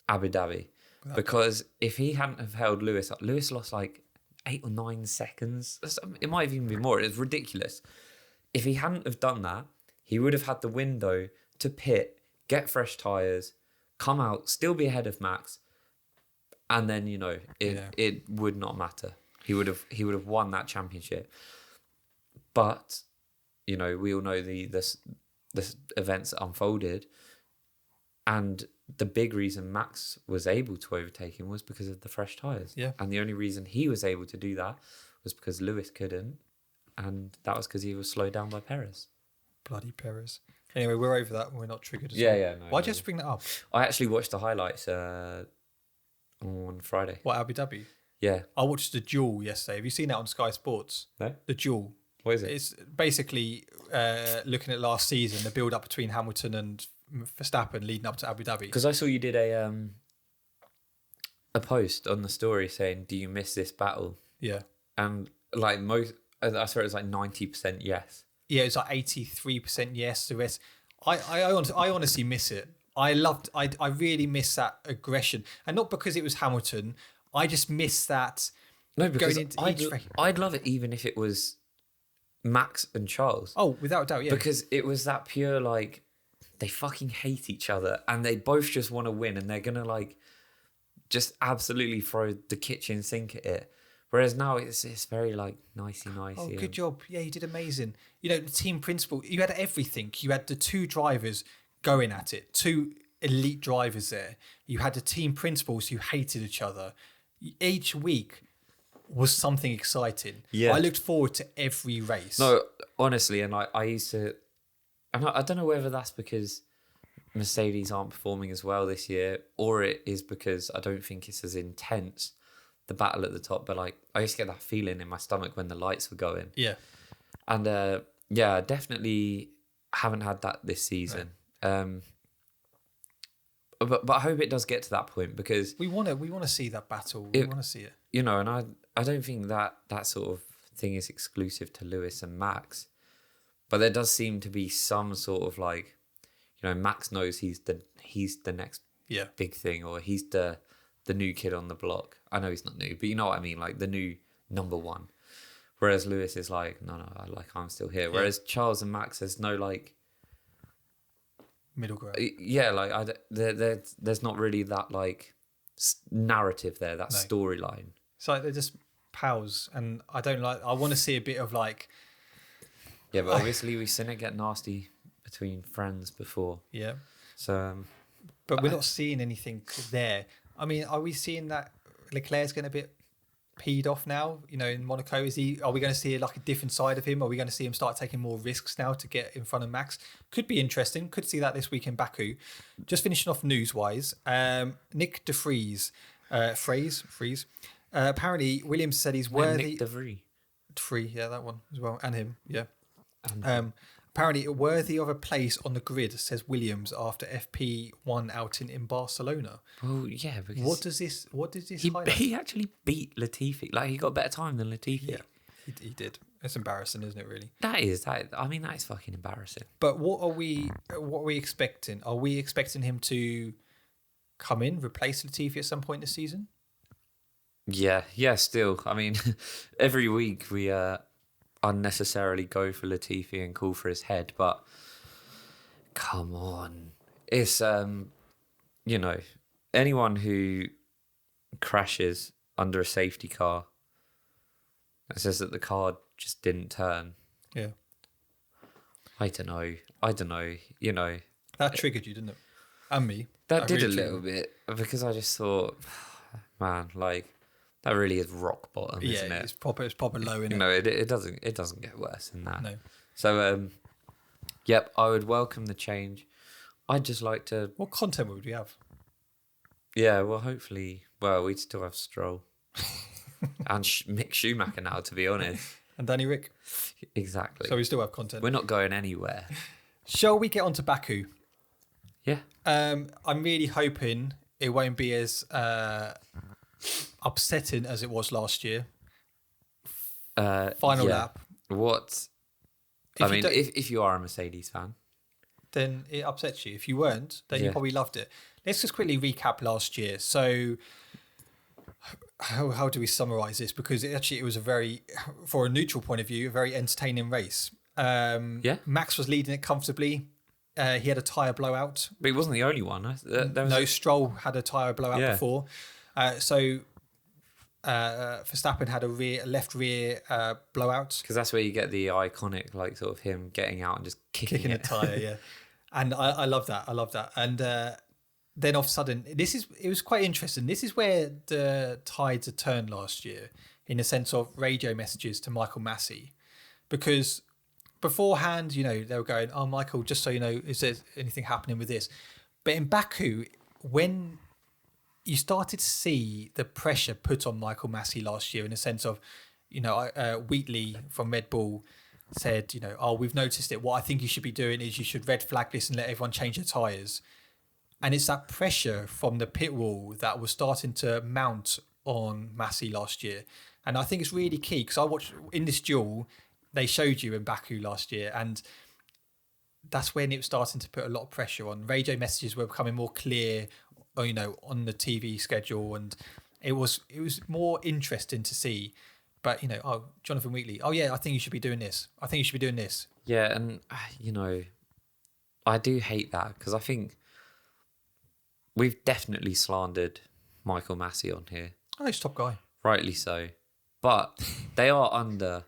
Abu Dhabi. Because if he hadn't have held Lewis up, Lewis lost like 8 or 9 seconds. It might even be more. It's ridiculous. If he hadn't have done that, he would have had the window to pit, get fresh tyres, come out, still be ahead of Max, and then it would not matter. He would have won that championship. But we all know the events that unfolded, and the big reason Max was able to overtake him was because of the fresh tyres. Yeah. And the only reason he was able to do that was because Lewis couldn't. And that was because he was slowed down by Perez. Bloody Perez. Anyway, we're over that. We're not triggered. No, why'd you have to bring that up? I actually watched the highlights on Friday. What, Abu Dhabi? Yeah. I watched the duel yesterday. Have you seen that on Sky Sports? No. The duel. What is it? It's basically looking at last season, the build-up between Hamilton and Verstappen leading up to Abu Dhabi. Because I saw you did a post on the story saying, "Do you miss this battle?" Yeah, and like I swear it was like 90% yes. Yeah, it's like 83% yes. The rest, I honestly miss it. I really miss that aggression, and not because it was Hamilton. I just miss that. No, because going into I'd love it even if it was Max and Charles. Oh, without doubt, yeah. Because it was that pure like. They fucking hate each other and they both just want to win and they're going to like just absolutely throw the kitchen sink at it. Whereas now it's very like nicey. Oh, good job. Yeah, you did amazing. The team principle, you had everything. You had the two drivers going at it, two elite drivers there. You had the team principals who hated each other. Each week was something exciting. Yeah. I looked forward to every race. No, honestly, and I used to... And I don't know whether that's because Mercedes aren't performing as well this year, or it is because I don't think it's as intense, the battle at the top. But like, I used to get that feeling in my stomach when the lights were going. Yeah. And I definitely haven't had that this season. No. But I hope it does get to that point because we want to see that battle. We want to see it. And I don't think that sort of thing is exclusive to Lewis and Max. But there does seem to be some sort of like, Max knows he's the next big thing, or he's the new kid on the block. I know he's not new, but you know what I mean, like the new number one. Whereas Lewis is like, no, I'm still here. Yeah. Whereas Charles and Max, there's no like middle ground. Yeah, like there's not really that like narrative there, that storyline. It's like they're just pals, and I want to see a bit of like. Yeah, but obviously we've seen it get nasty between friends before. Yeah. So. But we're not seeing anything there. I mean, are we seeing that Leclerc's getting a bit peed off now? You know, in Monaco, are we going to see like a different side of him? Are we going to see him start taking more risks now to get in front of Max? Could be interesting. Could see that this week in Baku. Just finishing off news-wise, Nick de Vries, apparently Williams said he's worthy. Nick de Vries. Free, yeah, that one as well, and him, yeah. Apparently worthy of a place on the grid, says Williams after FP1 outing in Barcelona. Well, yeah, because what does this highlight? He actually beat Latifi. Like, he got a better time than Latifi. Yeah, he did. It's embarrassing, isn't it? Really. That is. I mean, that is fucking embarrassing. But what are we expecting? Are we expecting him to come in, replace Latifi at some point this season? Yeah. Still, I mean, every week we unnecessarily go for Latifi and call for his head, but come on, it's you know, anyone who crashes under a safety car that says that the car just didn't turn. Yeah, I don't know. You know, that triggered you, didn't it? And me. That did really a little bit, because I just thought, man, like, that really is rock bottom, isn't it? It's proper low, isn't it? No, it doesn't get worse than that. No. So, yep, I would welcome the change. I'd just like to. What content would we have? Yeah, well, hopefully, we'd still have Stroll and Mick Schumacher now, to be honest. And Danny Rick. Exactly. So we still have content. We're not going anywhere. Shall we get on to Baku? Yeah. I'm really hoping it won't be as upsetting as it was last year. Final lap. What? If you are a Mercedes fan, then it upsets you. If you weren't, then you probably loved it. Let's just quickly recap last year. So, how do we summarise this? Because it was for a neutral point of view, a very entertaining race. Max was leading it comfortably. He had a tyre blowout. But he wasn't the only one. Stroll had a tyre blowout before. Verstappen had a left rear blowout. Because that's where you get the iconic, like, sort of him getting out and just kicking a tyre, yeah. And I love that. And then off sudden, it was quite interesting. This is where the tides had turned last year, in the sense of radio messages to Michael Massey. Because beforehand, you know, they were going, "Oh, Michael, just so you know, is there anything happening with this?" But in Baku, when you started to see the pressure put on Michael Massey last year, in the sense of, you know, Wheatley from Red Bull said, you know, "Oh, we've noticed it. What I think you should be doing is you should red flag this and let everyone change their tyres." And it's that pressure from the pit wall that was starting to mount on Massey last year. And I think it's really key, because I watched in this duel, they showed you in Baku last year, and that's when it was starting to put a lot of pressure on. Radio messages were becoming more clear, you know, on the TV schedule, and it was more interesting to see. But, you know, Jonathan Wheatley, I think you should be doing this. I think you should be doing this. Yeah, and, you know, I do hate that, because I think we've definitely slandered Michael Massey on here. Oh, he's a top guy. Rightly so. But they are under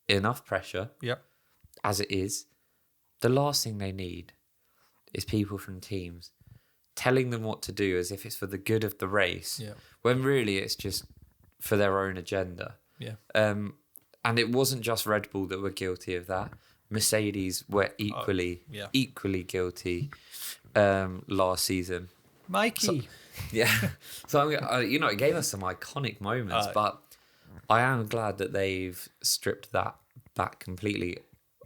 enough pressure. Yep. As it is. The last thing they need is people from teams telling them what to do as if it's for the good of the race, when really it's just for their own agenda. Yeah. And it wasn't just Red Bull that were guilty of that. Mercedes were equally guilty last season. Mikey. So you know, it gave us some iconic moments, but I am glad that they've stripped that back completely.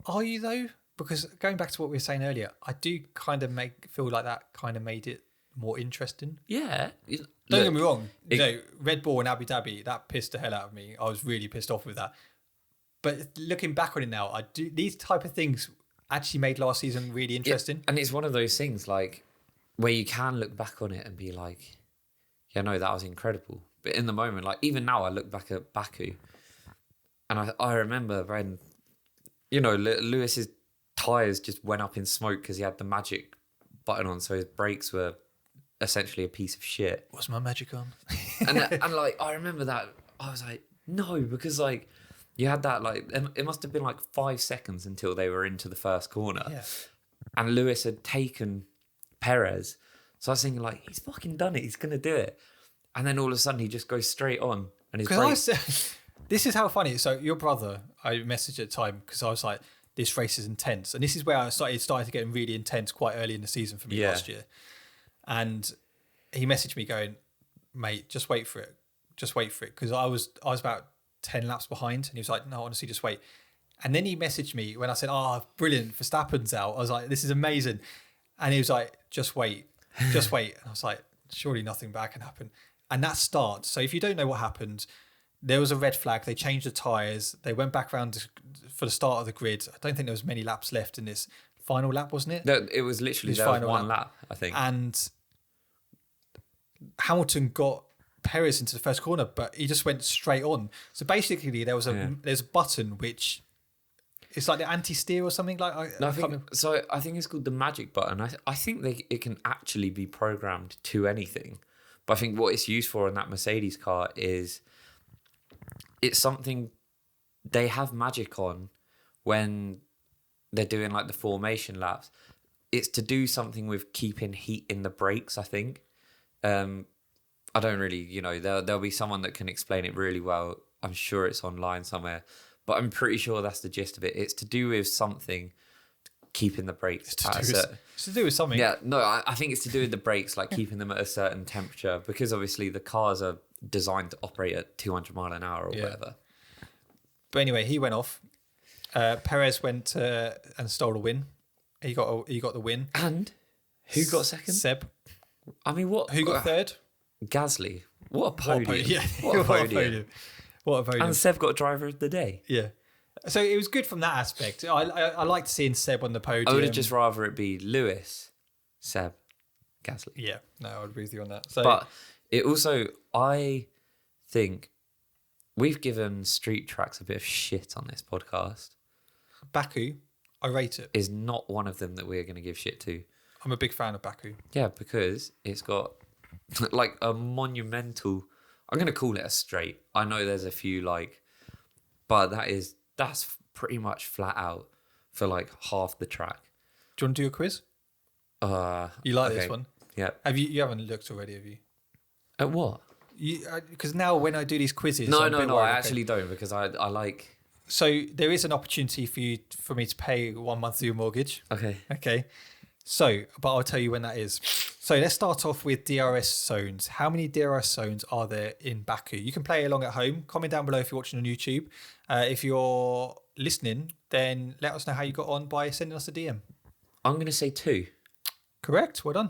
Are you though? Because going back to what we were saying earlier, I do kind of feel like that kind of made it more interesting. Yeah. Don't get me wrong. You know, Red Bull and Abu Dhabi, that pissed the hell out of me. I was really pissed off with that. But looking back on it now, these type of things actually made last season really interesting. Yeah, and it's one of those things like where you can look back on it and be like, yeah, no, that was incredible. But in the moment, like even now I look back at Baku and I remember when, you know, Lewis's tyres just went up in smoke because he had the magic button on, so his brakes were essentially a piece of shit. What's my magic on? And like I remember that I was like, no, because like you had that like it must have been like 5 seconds until they were into the first corner, Yeah. and Lewis had taken Perez. So I was thinking like he's fucking done it. He's gonna do it, and then all of a sudden he just goes straight on and his brake. This is how funny. So your brother, I messaged at the time because I was like, this race is intense, and this is where I started to get really intense quite early in the season for me last year. And he messaged me going, mate, just wait for it. Just wait for it. Because I was about 10 laps behind. And he was like, no, honestly, just wait. And then he messaged me when I said, oh, brilliant, Verstappen's out. I was like, this is amazing. And he was like, just wait. Just wait. And I was like, surely nothing bad can happen. And that starts. So if you don't know what happened, there was a red flag. They changed the tyres. They went back around for the start of the grid. I don't think there was many laps left in this final lap, wasn't it? No, it was literally there was one lap, I think. And Hamilton got Perez into the first corner, but he just went straight on. So basically, there's a button which it's like the anti-steer or something like. I think it's called the magic button. I think it can actually be programmed to anything, but I think what it's used for in that Mercedes car is it's something they have magic on when they're doing like the formation laps. It's to do something with keeping heat in the brakes, I think. I don't really, there'll be someone that can explain it really well. I'm sure it's online somewhere, but I'm pretty sure that's the gist of it. It's to do with something keeping the brakes it's to do with something. Yeah, no, I think it's to do with the brakes, like keeping them at a certain temperature, because obviously the cars are designed to operate at 200 mile an hour or whatever. But anyway, he went off. Perez went and stole a win. He got the win. And who got second? Seb. I mean, what? Who got third? Gasly. What a podium. Yeah. What a podium. What a podium. And Seb got driver of the day. Yeah. So it was good from that aspect. I liked seeing Seb on the podium. I would have just rather it be Lewis, Seb, Gasly. Yeah. No, I would agree with you on that. So, but it also, I think we've given street tracks a bit of shit on this podcast. Baku, I rate it. Is not one of them that we're going to give shit to. I'm a big fan of Baku. Yeah, because it's got like a monumental, I'm going to call it a straight. I know there's a few but that's pretty much flat out for like half the track. Do you want to do a quiz? You like this one? Yeah. You haven't looked already, have you? At what? Because now when I do these quizzes, No, I actually don't, because I like. So there is an opportunity for me to pay 1 month of your mortgage. Okay. So, but I'll tell you when that is. So let's start off with DRS zones. How many DRS zones are there in Baku? You can play along at home. Comment down below if you're watching on YouTube. If you're listening, then let us know how you got on by sending us a DM. I'm going to say 2. Correct. Well done.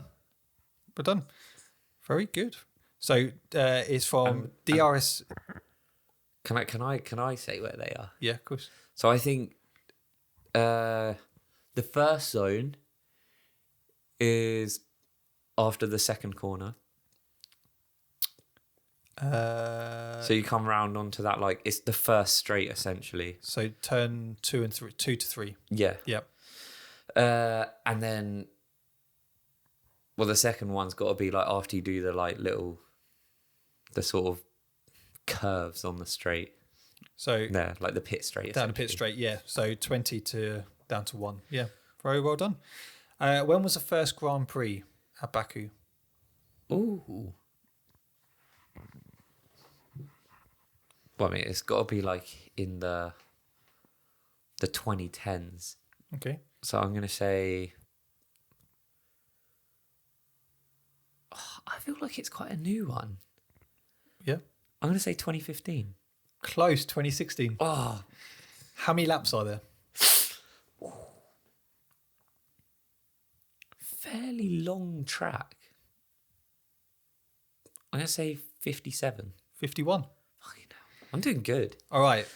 Very good. So it's from DRS. Can I say where they are? Yeah, of course. So I think the first zone is after the second corner. So you come round onto that, like it's the first straight essentially. So turn 2 and 3, 2 to 3. Yeah. Yep. And then, well, the second one's got to be like after you do the sort of curves on the straight. So yeah, like the pit straight. Down the pit straight, yeah. So 20 to down to 1. Yeah, very well done. When was the first Grand Prix at Baku? Ooh. Well, I mean, it's got to be like in the 2010s. Okay. So I'm going to say... I feel like it's quite a new one. Yeah. I'm going to say 2015. Close, 2016. Oh. How many laps are there? Fairly long track. I'm going to say 57. 51. Fucking hell. I'm doing good. All right.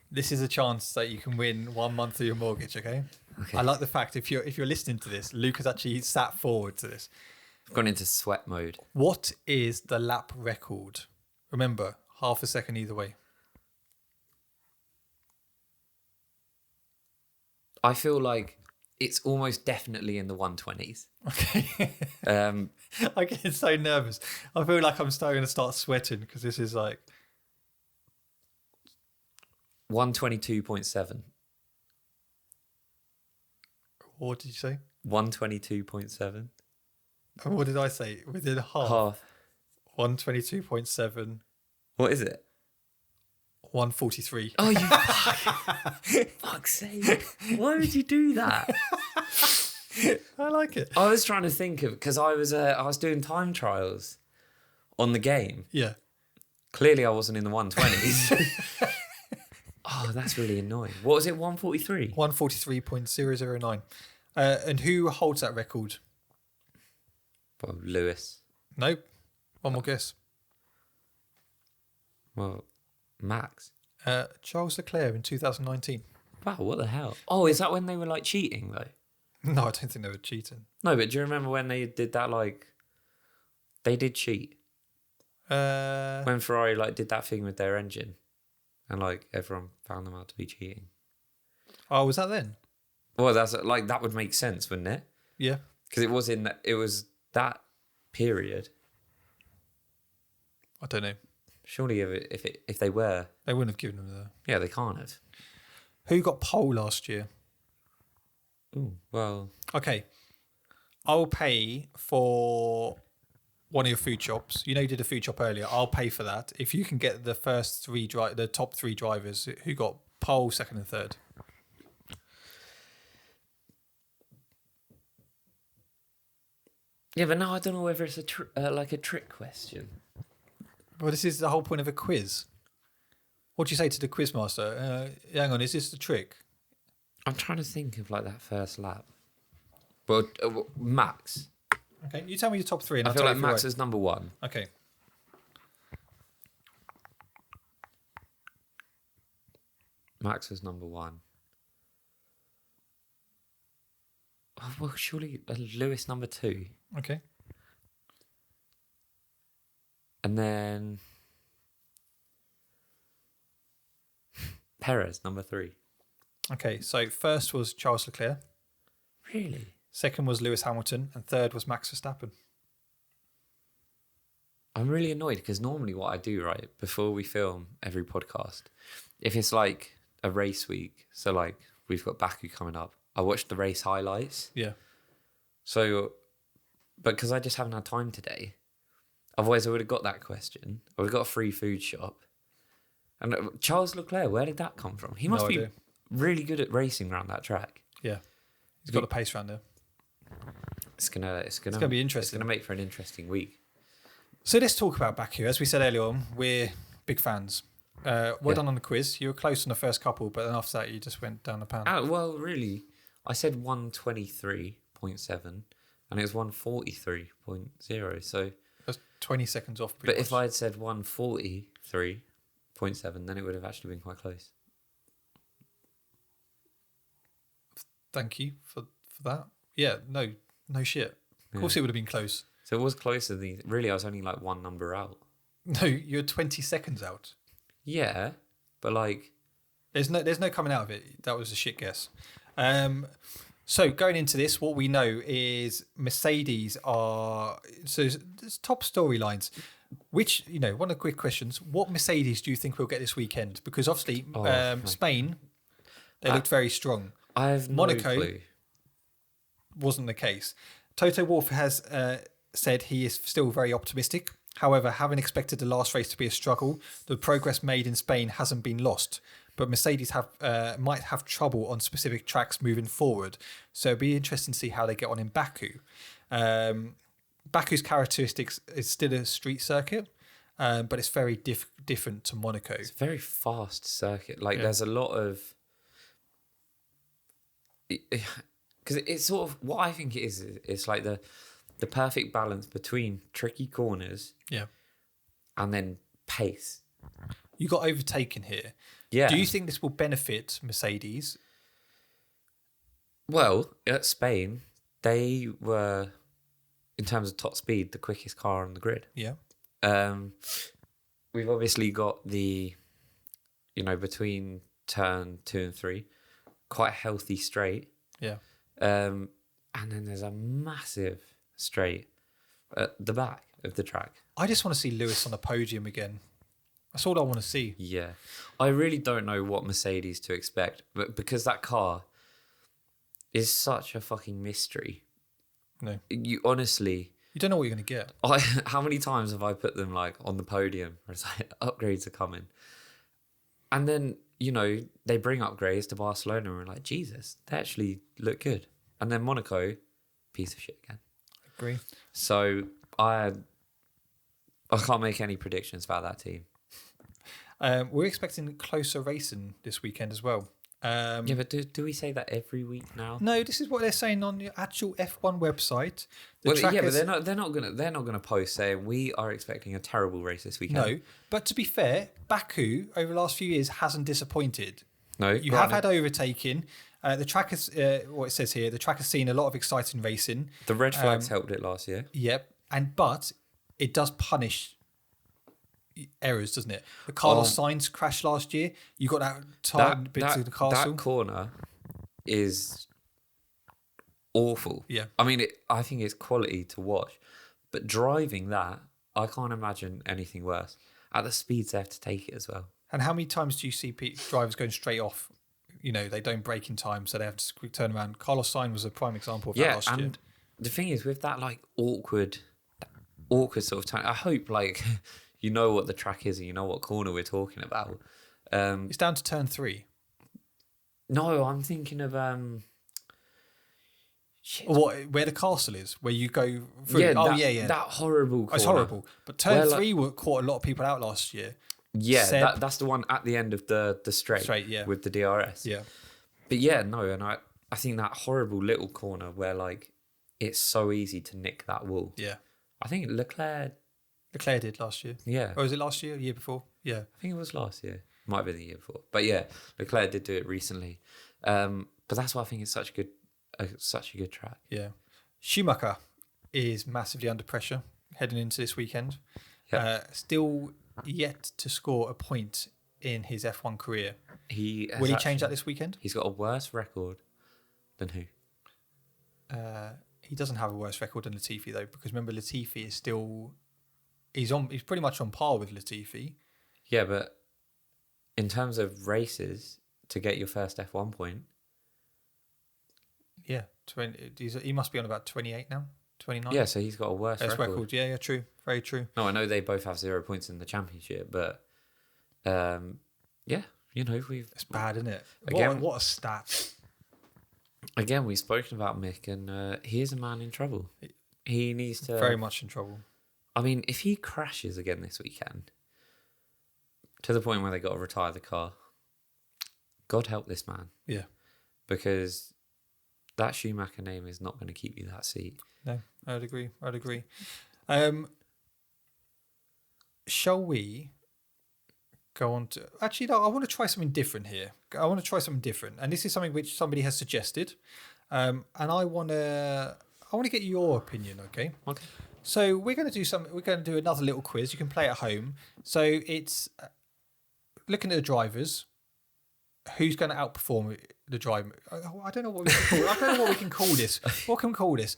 This is a chance that you can win 1 month of your mortgage, okay? I like the fact if you're listening to this, Luke has actually sat forward to this. I've gone into sweat mode. What is the lap record? Remember, half a second either way. I feel like it's almost definitely in the 120s. Okay. Um, I get so nervous. I feel like I'm starting to start sweating because this is like 122.7. what did you say? 122.7. And what did I say? Within half. Half. 122.7. What is it? 143. Oh, you fuck's sake. Why would you do that? I like it. I was trying to think of, because I was doing time trials on the game. Yeah. Clearly I wasn't in the 120s. Oh, that's really annoying. What was it, 143? 143.009. And who holds that record? Well, Lewis. Nope. One more guess. Well, Max. Charles Leclerc in 2019. Wow, what the hell? Oh, is that when they were like cheating though? No, I don't think they were cheating. No, but do you remember when they did that, like, they did cheat? When Ferrari like did that thing with their engine and like everyone found them out to be cheating. Oh, was that then? Well, that's like, that would make sense, wouldn't it? Yeah. Because it was that period. I don't know. Surely if they were, They wouldn't have given them the... yeah, they can't have. Who got pole last year? Ooh, well, Okay. I'll pay for one of your food shops. You know you did a food shop earlier. I'll pay for that if you can get the the top three drivers who got pole, second and third. yeah, but no, I don't know whether it's like a trick question. Well, this is the whole point of a quiz. What do you say to the quiz master? Hang on, is this the trick? I'm trying to think of like that first lap. Well, Max. Okay, you tell me your top three. And I I'll feel tell like you if you're Max is number one. right. Okay. Max is number one. Oh, well, surely Lewis number two. Okay. And then Perez, number three. Okay, so first was Charles Leclerc. Really? Second was Lewis Hamilton. And third was Max Verstappen. I'm really annoyed because normally what I do, right, before we film every podcast, if it's like a race week, so like we've got Baku coming up, I watch the race highlights. Yeah. So, but because I just haven't had time today, otherwise I would have got that question. I would have got a free food shop. And Charles Leclerc, where did that come from? He must be really good at racing around that track. Yeah. He's got a pace round there. It's gonna be interesting. It's gonna make for an interesting week. So let's talk about Baku. As we said earlier on, we're big fans. Well done on the quiz. You were close on the first couple, but then after that you just went down the pan. Well, really, I said 123.7 and it was 143.0. So that's 20 seconds off. But if I had said 143.7, then it would have actually been quite close. Thank you for that. Yeah, no shit. Of course it would have been close. So it was closer than... Really, I was only like one number out. No, you're 20 seconds out. Yeah, but like... There's no coming out of it. That was a shit guess. So going into this, what we know is Mercedes are... So there's top storylines. Which, one of the quick questions, what Mercedes do you think we'll get this weekend? Because obviously Spain, they looked very strong. I have no clue. Wasn't the case. Toto Wolff has said he is still very optimistic. However, having expected the last race to be a struggle, the progress made in Spain hasn't been lost. But Mercedes might have trouble on specific tracks moving forward. So it'll be interesting to see how they get on in Baku. Baku's characteristics is still a street circuit, but it's very different to Monaco. It's a very fast circuit. There's a lot of... Because it's sort of... What I think it is, it's like the perfect balance between tricky corners and then pace. You got overtaken here. Yeah. Do you think this will benefit Mercedes? Well, at Spain, they were, in terms of top speed, the quickest car on the grid. Yeah. We've obviously got the, between turn 2 and 3, quite a healthy straight. Yeah. And then there's a massive straight at the back of the track. I just want to see Lewis on the podium again. That's all I want to see. Yeah. I really don't know what Mercedes to expect, but because that car is such a fucking mystery. No. You honestly... You don't know what you're going to get. How many times have I put them like on the podium where it's like upgrades are coming? And then, you know, they bring upgrades to Barcelona and we're like, Jesus, they actually look good. And then Monaco, piece of shit again. Agree. So I can't make any predictions about that team. We're expecting closer racing this weekend as well. Yeah, but do we say that every week now? No, this is what they're saying on the actual F1 website. Well, yeah, but they're not gonna post saying we are expecting a terrible race this weekend. No, but to be fair, Baku over the last few years hasn't disappointed. No, You have had overtaking. The track has, what it says here, the track has seen a lot of exciting racing. The red flags helped it last year. Yep, but it does punish errors, doesn't it? The Carlos Sainz crash last year. You got that time bit to the castle. That corner is awful. Yeah. I mean, I think it's quality to watch, but driving that, I can't imagine anything worse. At the speeds they have to take it as well. And how many times do you see drivers going straight off? You know, they don't brake in time, so they have to quick turn around. Carlos Sainz was a prime example of that last year. And the thing is, with that like awkward sort of time, I hope like you know what the track is and you know what corner we're talking about. It's down to turn 3. No, I'm thinking of where the castle is, where you go through. Yeah, that horrible corner. It's horrible. But turn 3 caught a lot of people out last year. Yeah, that's the one at the end of the straight yeah. with the DRS. Yeah. But yeah, no, and I think that horrible little corner where like it's so easy to nick that wall. Yeah. I think Leclerc did last year. Yeah. Or was it last year? Year before? Yeah. I think it was last year. Might have been the year before. But yeah, Leclerc did do it recently. But that's why I think it's such a good track. Yeah. Schumacher is massively under pressure heading into this weekend. Yep. Still yet to score a point in his F1 career. Will he change that this weekend? He's got a worse record than who? He doesn't have a worse record than Latifi though, because remember Latifi is still he's pretty much on par with Latifi. Yeah, but in terms of races to get your first F1 point. Yeah, he must be on about 28 now, 29. Yeah, so he's got a worse record. Yeah, true, very true. No, I know they both have 0 points in the championship, but yeah, you know it's bad, isn't it? Again, what a stat. Again, we've spoken about Mick, and he is a man in trouble. He needs to very much in trouble. I mean, if he crashes again this weekend, to the point where they got to retire the car, God help this man. Yeah, because that Schumacher name is not going to keep you that seat. No, I'd agree. Shall we go on to... Actually, no, I want to try something different here. And this is something which somebody has suggested. And I want to get your opinion, okay? Okay. So we're going to do another little quiz. You can play at home. So it's looking at the drivers. Who's going to outperform the driver? I don't know what we can call it. I don't know what we can call this. What can we call this?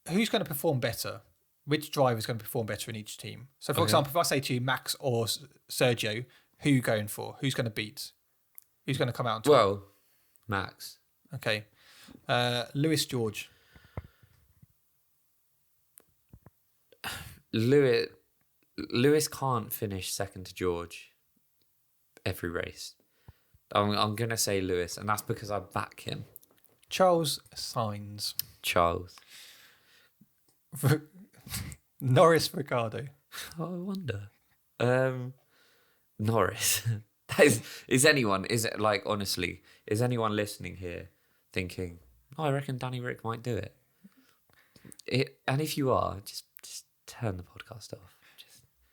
Who's going to perform better? Which driver is going to perform better in each team? So, for example, if I say to you Max or Sergio, who are you going for? Who's going to beat? Who's going to come out on top? Well, Max. Okay. Lewis, George. Lewis can't finish second to George every race. I'm going to say Lewis, and that's because I back him. Charles Sainz. Charles. Norris, Ricardo. Oh, I wonder. Norris. Is anyone listening here thinking, I reckon Danny Rick might do it? And if you are, just turn the podcast off.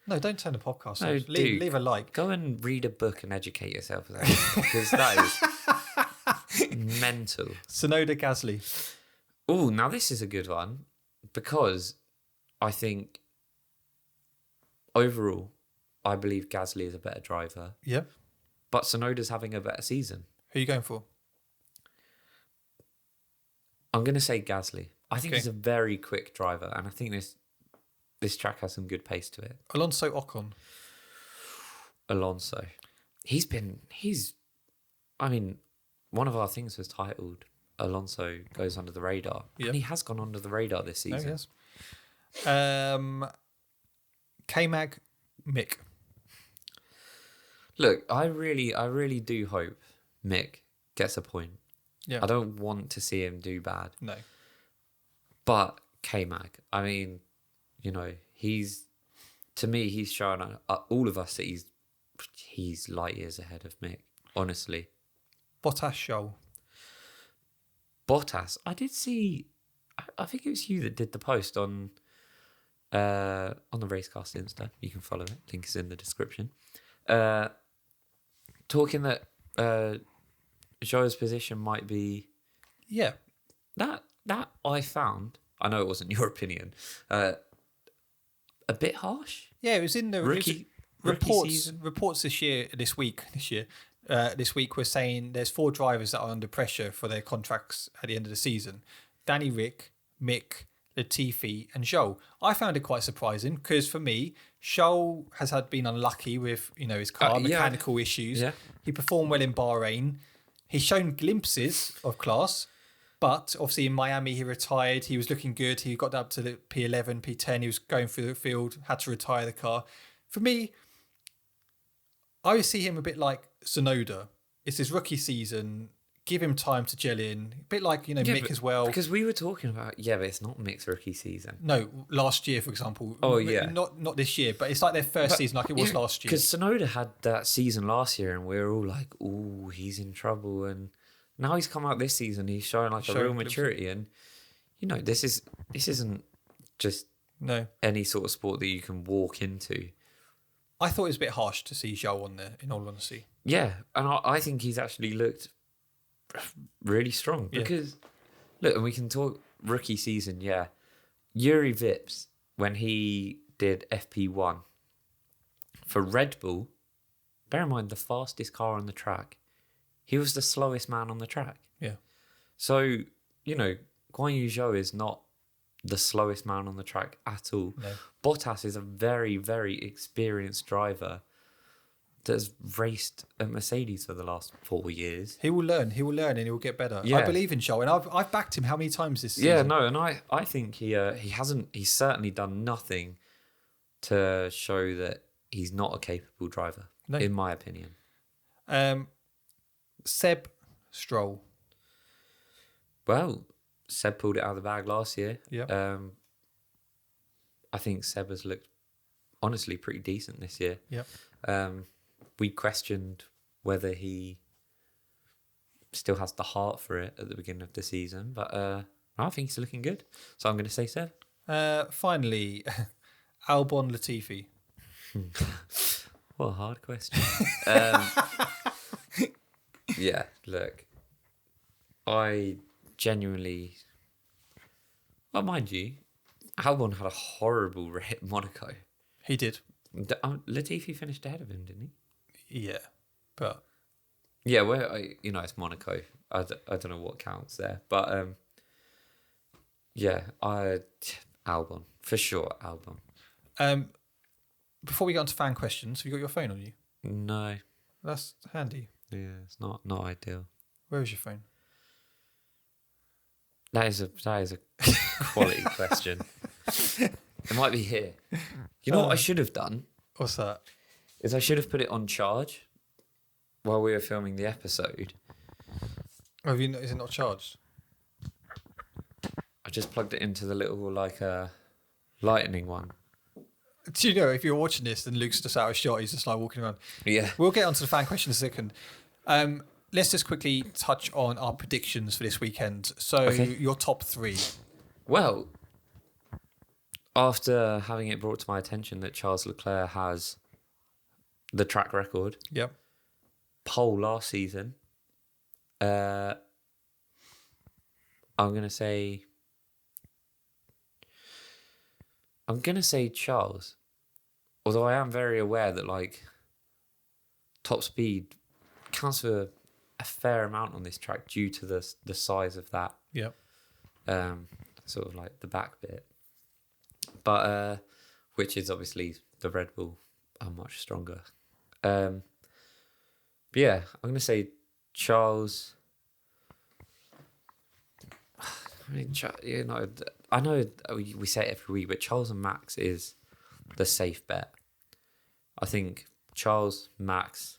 No, don't turn the podcast off. Leave a like. Go and read a book and educate yourself because that is mental. Tsunoda, Gasly. Oh, now this is a good one because I think overall, I believe Gasly is a better driver. Yeah. But Tsunoda's having a better season. Who are you going for? I'm going to say Gasly. I think Okay. he's a very quick driver, and I think this track has some good pace to it. Alonso Ocon. Alonso. I mean, one of our things was titled Alonso Goes Under the Radar. Yep. And he has gone under the radar this season. Oh, yes. K-Mag, Mick. Look, I really do hope Mick gets a point. Yeah. I don't want to see him do bad. No. But K-Mag, I mean, he's shown all of us that he's light years ahead of Mick, honestly. Bottas show. Bottas, I did see, I think it was you that did the post on the Racecast Insta. You can follow it. Link is in the description. Talking that Zhou's position might be... Yeah. That I found, I know it wasn't your opinion, a bit harsh. Yeah, it was in the Rookie season. Reports this week were saying there's 4 drivers that are under pressure for their contracts at the end of the season. Danny Rick, Mick, Latifi and Zhou. I found it quite surprising because for me, Zhou has been unlucky with his car mechanical issues. Yeah. He performed well in Bahrain. He's shown glimpses of class, but obviously in Miami he retired. He was looking good. He got up to the P11, P10. He was going through the field, had to retire the car. For me, I would see him a bit like Tsunoda. It's his rookie season. Give him time to gel in. A bit like, Mick as well. Because we were talking about, but it's not Mick's rookie season. No, last year, for example. Oh, yeah. Not this year, but it's like their first season like it was last year. Because Tsunoda had that season last year and we were all like, ooh, he's in trouble. And now he's come out this season. He's showing a real maturity. And, this isn't just any sort of sport that you can walk into. I thought it was a bit harsh to see Zhou on there, in all honesty. Yeah, and I think he's actually looked really strong because look, and we can talk rookie season. Yuri Vips, when he did FP1 for Red Bull, bear in mind the fastest car on the track, he was the slowest man on the track. So Guan Yu Zhou is not the slowest man on the track at all. Bottas is a very, very experienced driver that's raced at Mercedes for the last 4 years. He will learn, and he will get better. I believe in Zhou, and I've backed him how many times this season? Yeah, no, and I think he's certainly done nothing to show that he's not a capable driver, in my opinion. Seb Stroll. Well, Seb pulled it out of the bag last year. Yeah. I think Seb has looked honestly pretty decent this year. Yeah. We questioned whether he still has the heart for it at the beginning of the season, but I think he's looking good. So I'm going to say Seb. Finally, Albon Latifi. What a hard question. Look, I genuinely... Well, mind you, Albon had a horrible hit Monaco. He did. Latifi finished ahead of him, didn't he? Yeah, but... Yeah, well, it's Monaco. I don't know what counts there. But, Albon. For sure, Albon. Before we get on to fan questions, have you got your phone on you? No. That's handy. Yeah, it's not ideal. Where is your phone? That is a quality question. It might be here. You know what I should have done? What's that? Is I should have put it on charge while we were filming the episode. Is it not charged? I just plugged it into the little lightning one. Do you know, if you're watching this and Luke's just out of shot, he's just like walking around. Yeah. We'll get onto the fan question in a second. Let's just quickly touch on our predictions for this weekend. So your top 3. Well, after having it brought to my attention that Charles Leclerc has the track record, pole last season, I'm gonna say Charles. Although I am very aware that top speed counts for a fair amount on this track due to the size of that. Yeah. sort of like the back bit. But which is obviously the Red Bull are much stronger. But yeah, I'm gonna say Charles. I mean, I know we say it every week, but Charles and Max is the safe bet. I think Charles, Max,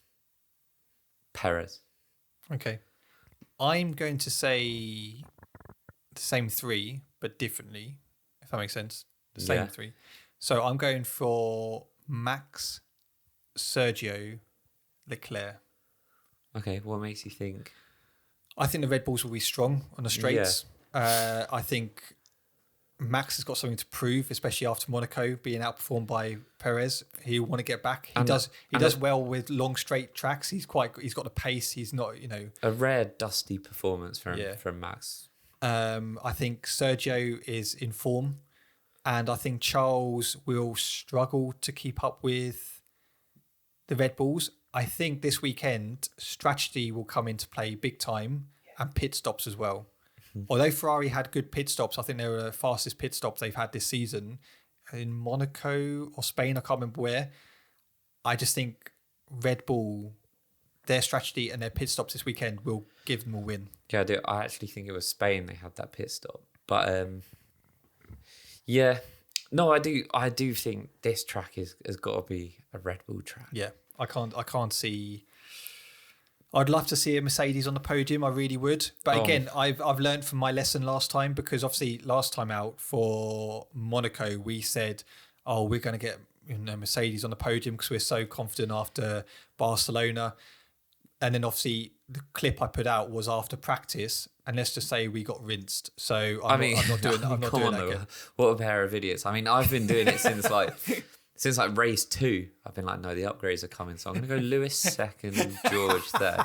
Perez. Okay. I'm going to say the same three, but differently, if that makes sense. The same three. So I'm going for Max, Sergio, Leclerc. Okay, what makes you think? I think the Red Bulls will be strong on the straights. Yeah. I think Max has got something to prove, especially after Monaco being outperformed by Perez. He'll want to get back. He does well with long straight tracks. He's got the pace. He's not, a rare dusty performance from Max. I think Sergio is in form, and I think Charles will struggle to keep up with the Red Bulls. I think this weekend strategy will come into play big time, and pit stops as well. Although Ferrari had good pit stops, I think they were the fastest pit stops they've had this season in Monaco or Spain. I can't remember where. I just think Red Bull, their strategy and their pit stops this weekend will give them a win. Yeah, I actually think it was Spain they had that pit stop. But yeah, no, I do think this track has got to be a Red Bull track. Yeah, I can't see. I'd love to see a Mercedes on the podium. I really would. But again, I've learned from my lesson last time, because obviously last time out for Monaco, we said, we're going to get Mercedes on the podium because we're so confident after Barcelona. And then obviously the clip I put out was after practice, and let's just say we got rinsed. So I'm not doing that again. What a pair of idiots. I mean, I've been doing it since race 2. I've been like, no, the upgrades are coming, so I'm gonna go Lewis second, George third.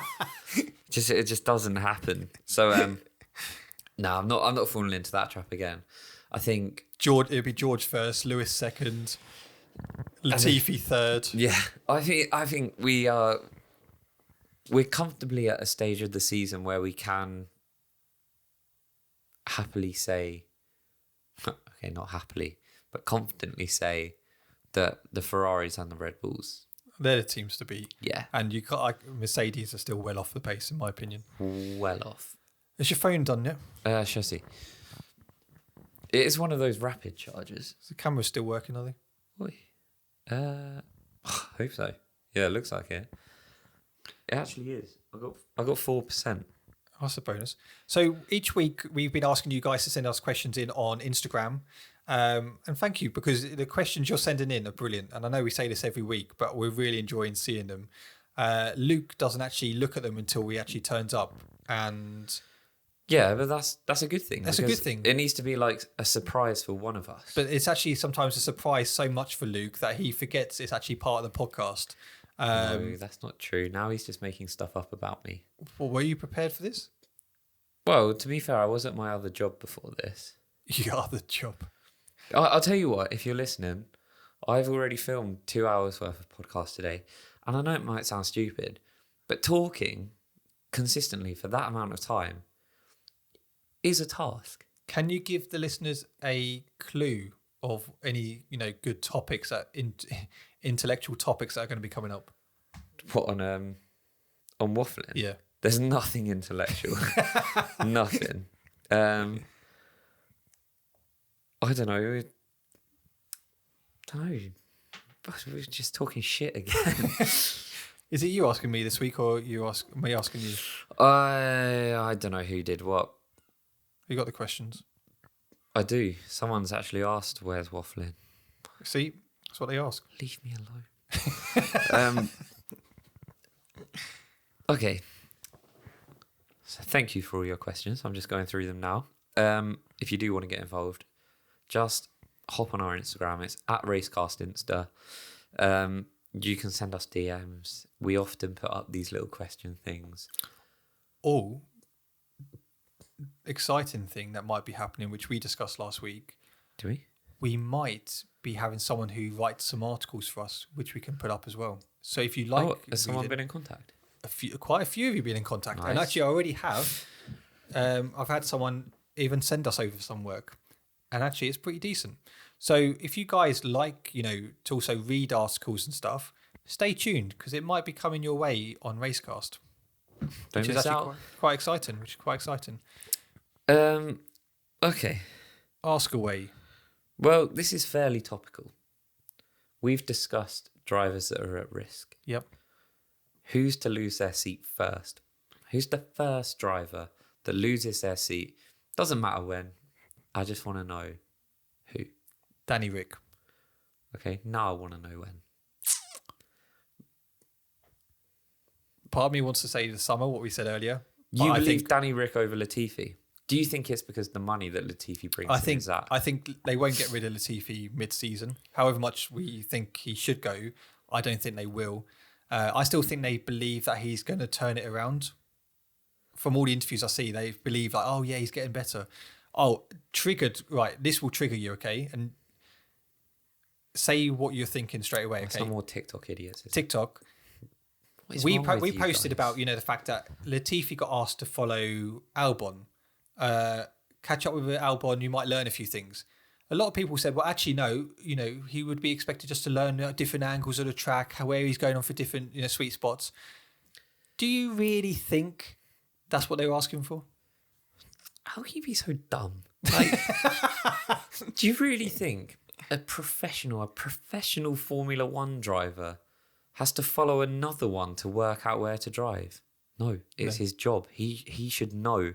It just doesn't happen. So no, I'm not falling into that trap again. I think it'll be George first, Lewis second, Latifi third. Yeah, I think we're comfortably at a stage of the season where we can happily say, okay, not happily, but confidently say that the Ferraris and the Red Bulls, they're the teams to beat. Yeah. And Mercedes are still well off the pace, in my opinion. Well off. Is your phone done yet? Chassis. It is one of those rapid chargers. Is the camera still working, are they? I hope so. Yeah, it looks like it. It actually is. I got 4%. That's a bonus. So each week we've been asking you guys to send us questions in on Instagram. And thank you, because the questions you're sending in are brilliant. And I know we say this every week, but we're really enjoying seeing them. Luke doesn't actually look at them until he actually turns up. And yeah, but that's a good thing. That's a good thing. It needs to be like a surprise for one of us. But it's actually sometimes a surprise so much for Luke that he forgets it's actually part of the podcast. No, that's not true. Now he's just making stuff up about me. Well, were you prepared for this? Well, to be fair, I was at my other job before this. Your other job? I'll tell you what, if you're listening, I've already filmed 2 hours worth of podcast today. And I know it might sound stupid, but talking consistently for that amount of time is a task. Can you give the listeners a clue of any, good topics intellectual topics that are going to be coming up? What, on waffling? Yeah. There's nothing intellectual. Nothing. I don't know. We're just talking shit again. Is it you asking me this week, or me asking you? I don't know who did what. You got the questions? I do. Someone's actually asked, where's waffling? See, that's what they ask. Leave me alone. Okay. So thank you for all your questions. I'm just going through them now. If you do want to get involved, just hop on our Instagram. It's at Racecast Insta. You can send us DMs. We often put up these little question things. Oh, exciting thing that might be happening, which we discussed last week. Do we? We might be having someone who writes some articles for us, which we can put up as well. So if you like... has someone been in contact? Quite a few of you been in contact. Nice. And actually I already have. I've had someone even send us over some work. And actually, it's pretty decent. So if you guys like, to also read articles and stuff, stay tuned because it might be coming your way on Racecast. Don't miss out. Quite exciting. Which is quite exciting. Okay. Ask away. Well, this is fairly topical. We've discussed drivers that are at risk. Yep. Who's to lose their seat first? Who's the first driver that loses their seat? Doesn't matter when. I just want to know who. Danny Rick. Okay, now I want to know when. Part of me wants to say the summer, what we said earlier. You believe Danny Rick over Latifi? Do you think it's because the money that Latifi brings is that? I think they won't get rid of Latifi mid-season. However much we think he should go, I don't think they will. I still think they believe that he's going to turn it around. From all the interviews I see, they believe like, oh yeah, he's getting better. Oh, triggered. Right, this will trigger you, okay? And say what you're thinking straight away, okay? Some more TikTok idiots. TikTok. We posted about, the fact that Latifi got asked to follow Albon. Catch up with Albon, you might learn a few things. A lot of people said, well, actually, no, he would be expected just to learn different angles of the track, where he's going on for different, sweet spots. Do you really think that's what they were asking for? How can you be so dumb? Like, do you really think a professional Formula One driver has to follow another one to work out where to drive? No, it's his job. He should know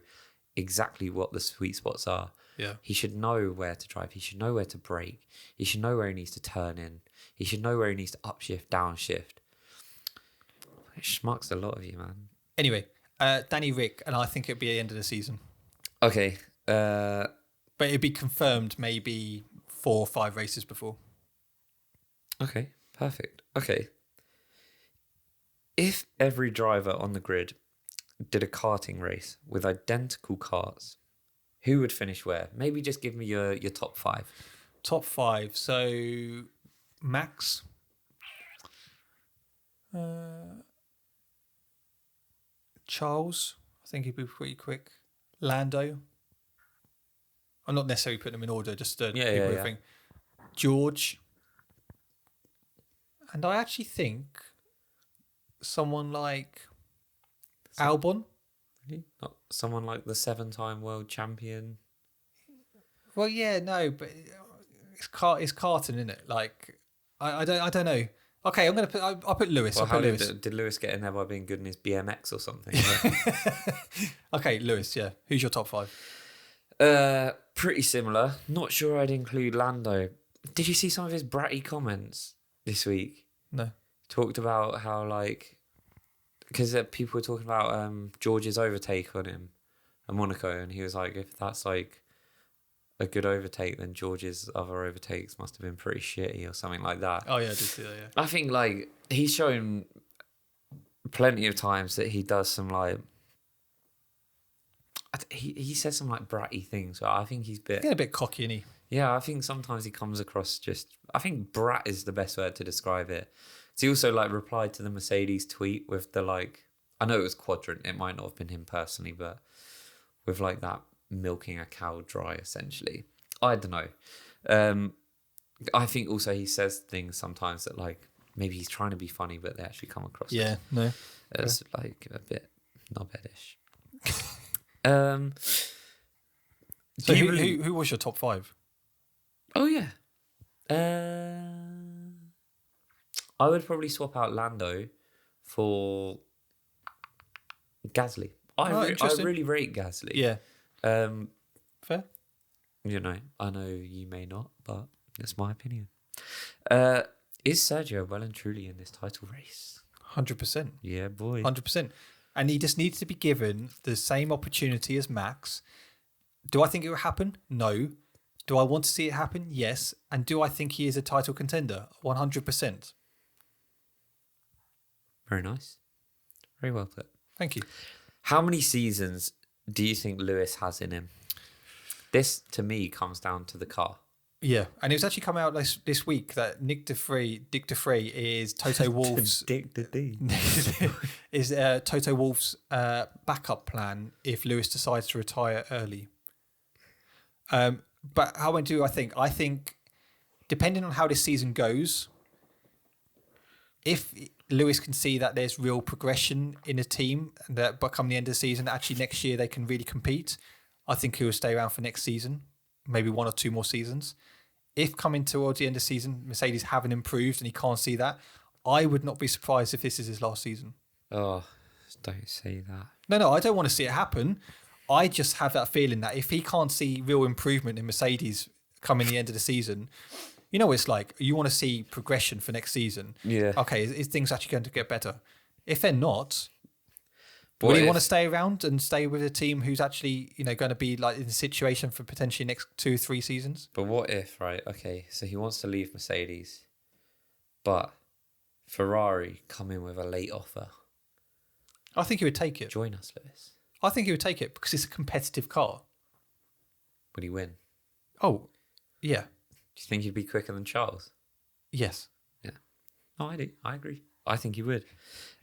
exactly what the sweet spots are. Yeah. He should know where to drive. He should know where to brake. He should know where he needs to turn in. He should know where he needs to upshift, downshift. It schmucks a lot of you, man. Anyway, Danny Rick, and I think it'd be the end of the season. Okay. But it'd be confirmed maybe 4 or 5 races before. Okay, perfect. Okay. If every driver on the grid did a karting race with identical cars, who would finish where? Maybe just give me your top 5. Top 5. So, Max. Charles. I think he'd be pretty quick. Lando. I'm not necessarily putting them in order, just thing. George. And I actually think someone like Albon. Really? Not someone like the 7-time world champion? Well, yeah, no, but it's karting, isn't it? Like, I don't know. Okay, I'll put Lewis. Well, how did Lewis get in there by being good in his BMX or something? Okay, Lewis, yeah. Who's your top 5? Pretty similar. Not sure I'd include Lando. Did you see some of his bratty comments this week? No. Talked about how, like, because people were talking about George's overtake on him at Monaco, and he was like, if that's like a good overtake, then George's other overtakes must have been pretty shitty or something like that. Oh yeah, I did see that. Yeah. I think like he's shown plenty of times that he does some like he says some like bratty things. But I think he's a bit cocky, isn't he? Yeah, I think sometimes he comes across I think brat is the best word to describe it. So he also like replied to the Mercedes tweet with the like, I know it was Quadrant, it might not have been him personally, but with like that milking a cow dry essentially. I don't know. I think also he says things sometimes that like maybe he's trying to be funny, but they actually come across as like a bit knobheadish. So who was your top 5? Oh yeah. I would probably swap out Lando for Gasly. I really rate Gasly. Yeah. Fair. I know you may not, but that's my opinion. Is Sergio well and truly in this title race? 100%. Yeah, boy. 100%. And he just needs to be given the same opportunity as Max. Do I think it will happen? No. Do I want to see it happen? Yes. And do I think he is a title contender? 100%. Very nice. Very well put. Thank you. How many seasons do you think Lewis has in him? This, to me, comes down to the car. Yeah, and it was actually come out this week that Dick DeFree is Toto Wolff's is Toto Wolff's backup plan if Lewis decides to retire early. But how do I think? I think depending on how this season goes, if Lewis can see that there's real progression in a team, and that but come the end of the season, actually next year they can really compete, I think he'll stay around for next season, maybe 1 or 2 more seasons. If coming towards the end of the season, Mercedes haven't improved and he can't see that, I would not be surprised if this is his last season. Oh, don't say that. No, I don't want to see it happen. I just have that feeling that if he can't see real improvement in Mercedes coming the end of the season, you know what it's like. You want to see progression for next season. Yeah. Okay, is things actually going to get better? If they're not, would you want to stay around and stay with a team who's actually, going to be like in the situation for potentially next 2-3 seasons? But what if, right? Okay, so he wants to leave Mercedes, but Ferrari come in with a late offer. I think he would take it. Join us, Lewis. I think he would take it because it's a competitive car. Would he win? Oh, yeah. Do you think he'd be quicker than Charles? Yes. Yeah. No, I do. I agree. I think he would.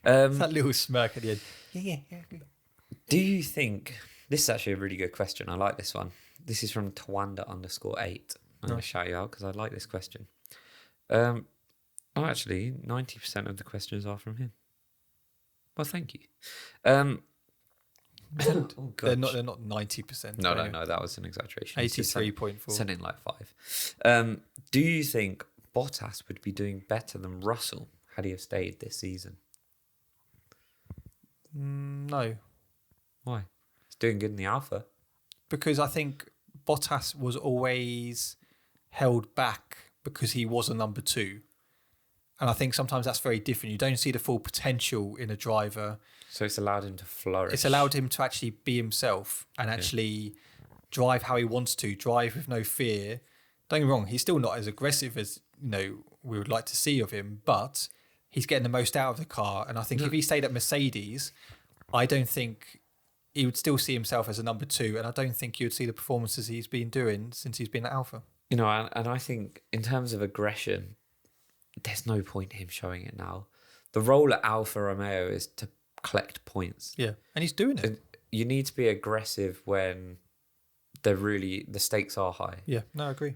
That little smirk at the end. Yeah. Do you think... This is actually a really good question. I like this one. This is from Tawanda_8. I'm going to shout you out because I like this question. Actually, 90% of the questions are from him. Well, thank you. Oh, they're not 90%. No, that was an exaggeration. 83.4. Sent in like 5. Do you think Bottas would be doing better than Russell had he have stayed this season? No. Why? He's doing good in the Alpha. Because I think Bottas was always held back because he was a number 2. And I think sometimes that's very different. You don't see the full potential in a driver. So it's allowed him to flourish. It's allowed him to actually be himself and actually drive how he wants to, drive with no fear. Don't get me wrong, he's still not as aggressive as we would like to see of him, but he's getting the most out of the car. And I think if he stayed at Mercedes, I don't think he would still see himself as a number 2. And I don't think you would see the performances he's been doing since he's been at Alpha. And I think in terms of aggression, there's no point in him showing it now. The role at Alfa Romeo is to collect points. Yeah, and he's doing it. You need to be aggressive when the stakes are high. Yeah, no, I agree.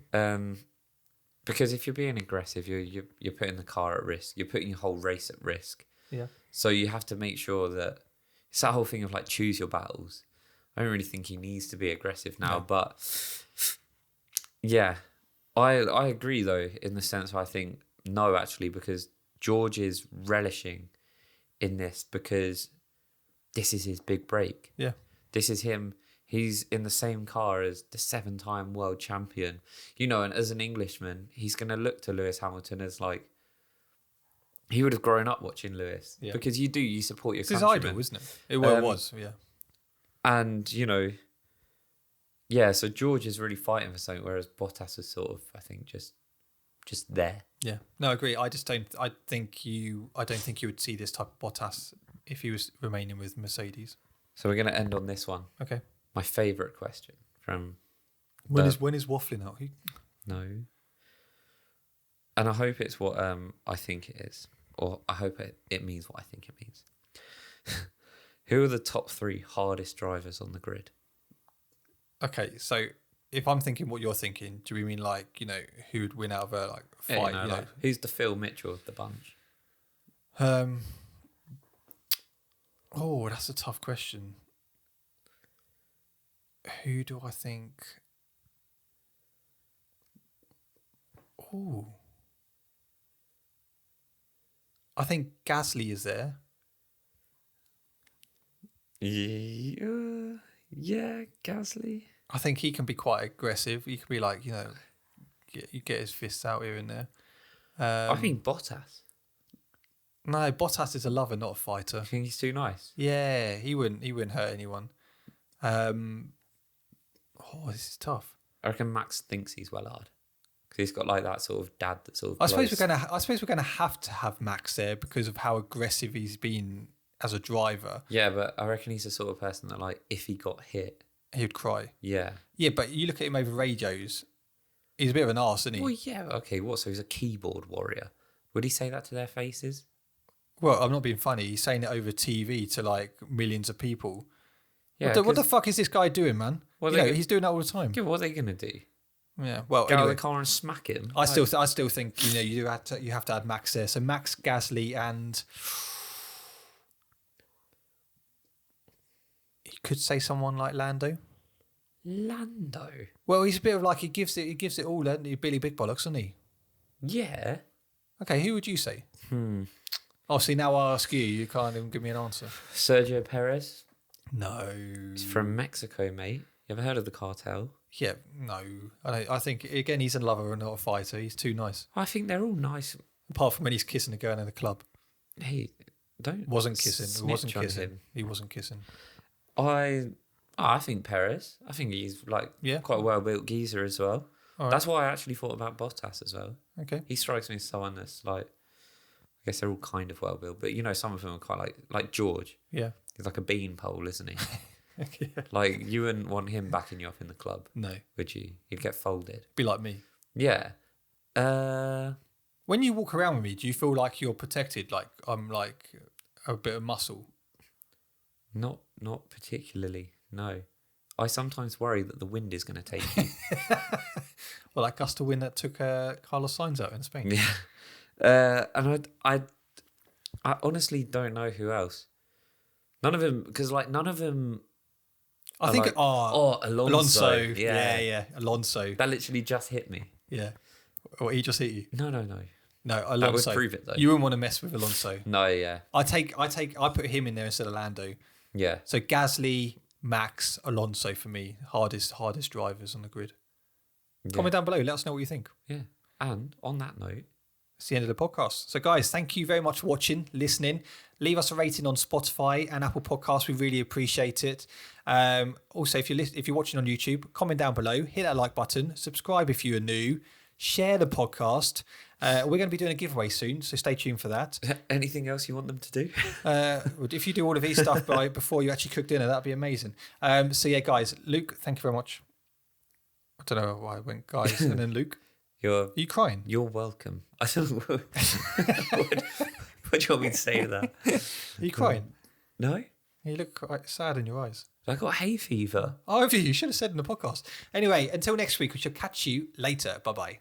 Because if you're being aggressive, you're putting the car at risk. You're putting your whole race at risk. Yeah. So you have to make sure that it's that whole thing of like choose your battles. I don't really think he needs to be aggressive now, but yeah, I agree though in the sense I think. No, actually, because George is relishing in this because this is his big break. Yeah. This is him. He's in the same car as the 7-time world champion. And as an Englishman, he's going to look to Lewis Hamilton as like... He would have grown up watching Lewis. Yeah. Because you support your countryman. It's his idol, isn't it? It was, yeah. And, so George is really fighting for something, whereas Bottas is sort of, I think, just there. Yeah, no, I agree. I don't think you would see this type of Bottas if he was remaining with Mercedes. So we're going to end on this one. Okay. My favourite question from... When is waffling out? No. And I hope it's what I think it is. Or I hope it means what I think it means. Who are the top 3 hardest drivers on the grid? Okay, so... If I'm thinking what you're thinking, do we mean like, who would win out of a fight? Like, who's the Phil Mitchell of the bunch? Oh, that's a tough question. Who do I think? Oh, I think Gasly is there. Yeah, Gasly. I think he can be quite aggressive. He can be like, get his fists out here and there. I think Bottas. No, Bottas is a lover, not a fighter. I think he's too nice. Yeah, he wouldn't hurt anyone. This is tough. I reckon Max thinks he's well hard because he's got like that sort of dad that sort of. I suppose we're gonna have to have Max there because of how aggressive he's been as a driver. Yeah, but I reckon he's the sort of person that like if he got hit. He would cry. Yeah. Yeah, but you look at him over radios, he's a bit of an arse, isn't he? Well, yeah. Okay, what? So he's a keyboard warrior. Would he say that to their faces? Well, I'm not being funny. He's saying it over TV to like millions of people. Yeah. What the fuck is this guy doing, man? What You know, he's doing that all the time. Yeah, what are they going to do? Yeah. Well, Get out anyway, of the car and smack him? I still think you have to add Max there. So Max, Gasly, and you could say someone like Lando. Lando? Well, he's a bit of like he gives it all, doesn't he? Billy Big Bollocks, isn't he? Yeah. Okay, who would you say? Oh, see, now I ask you. You can't even give me an answer. Sergio Perez? No. He's from Mexico, mate. You ever heard of the cartel? Yeah, no. I think, again, he's a lover and not a fighter. He's too nice. I think they're all nice. Apart from when he's kissing a girl in the club. Hey, don't Wasn't kissing. He wasn't snitch on kissing. him. He wasn't kissing. I think Perez. I think he's like quite a well-built geezer as well. Right. That's why I actually thought about Bottas as well. Okay. He strikes me as someone that's like, I guess they're all kind of well-built, but you know, some of them are quite like George. Yeah. He's like a beanpole, isn't he? Yeah. Like, you wouldn't want him backing you up in the club, No. would you? He'd get folded. Be like me. Yeah. When you walk around with me, do you feel like you're protected? Like I'm like a bit of muscle? Not particularly, no. I sometimes worry that the wind is going to take you. Well, that gust of wind that took Carlos Sainz out in Spain. Yeah. And I honestly don't know who else. None of them, because like none of them. I think. Like, Alonso. Yeah. Alonso. That literally just hit me. Yeah. Or he just hit you. No. No, Alonso. That would prove it though. You wouldn't want to mess with Alonso. No, yeah. I put him in there instead of Lando. Yeah. So Gasly, Max, Alonso for me, hardest drivers on the grid. Yeah. Comment down below. Let us know what you think. Yeah. And on that note, it's the end of the podcast. So guys, thank you very much for watching, listening. Leave us a rating on Spotify and Apple Podcasts. We really appreciate it. Also, if you're watching on YouTube, comment down below, hit that like button, subscribe if you are new, share the podcast. We're going to be doing a giveaway soon, so stay tuned for that. anything else you want them to do? If you do all of these stuff before you actually cook dinner, that'd be amazing. So yeah, guys, Luke, thank you very much. I don't know why I went guys and then Luke. Are you crying? You're welcome. I don't know. What do you want me to say to that? Are you crying? No? You look quite sad in your eyes. I got hay fever. Oh, you should have said in the podcast. Anyway, until next week, we shall catch you later. Bye-bye.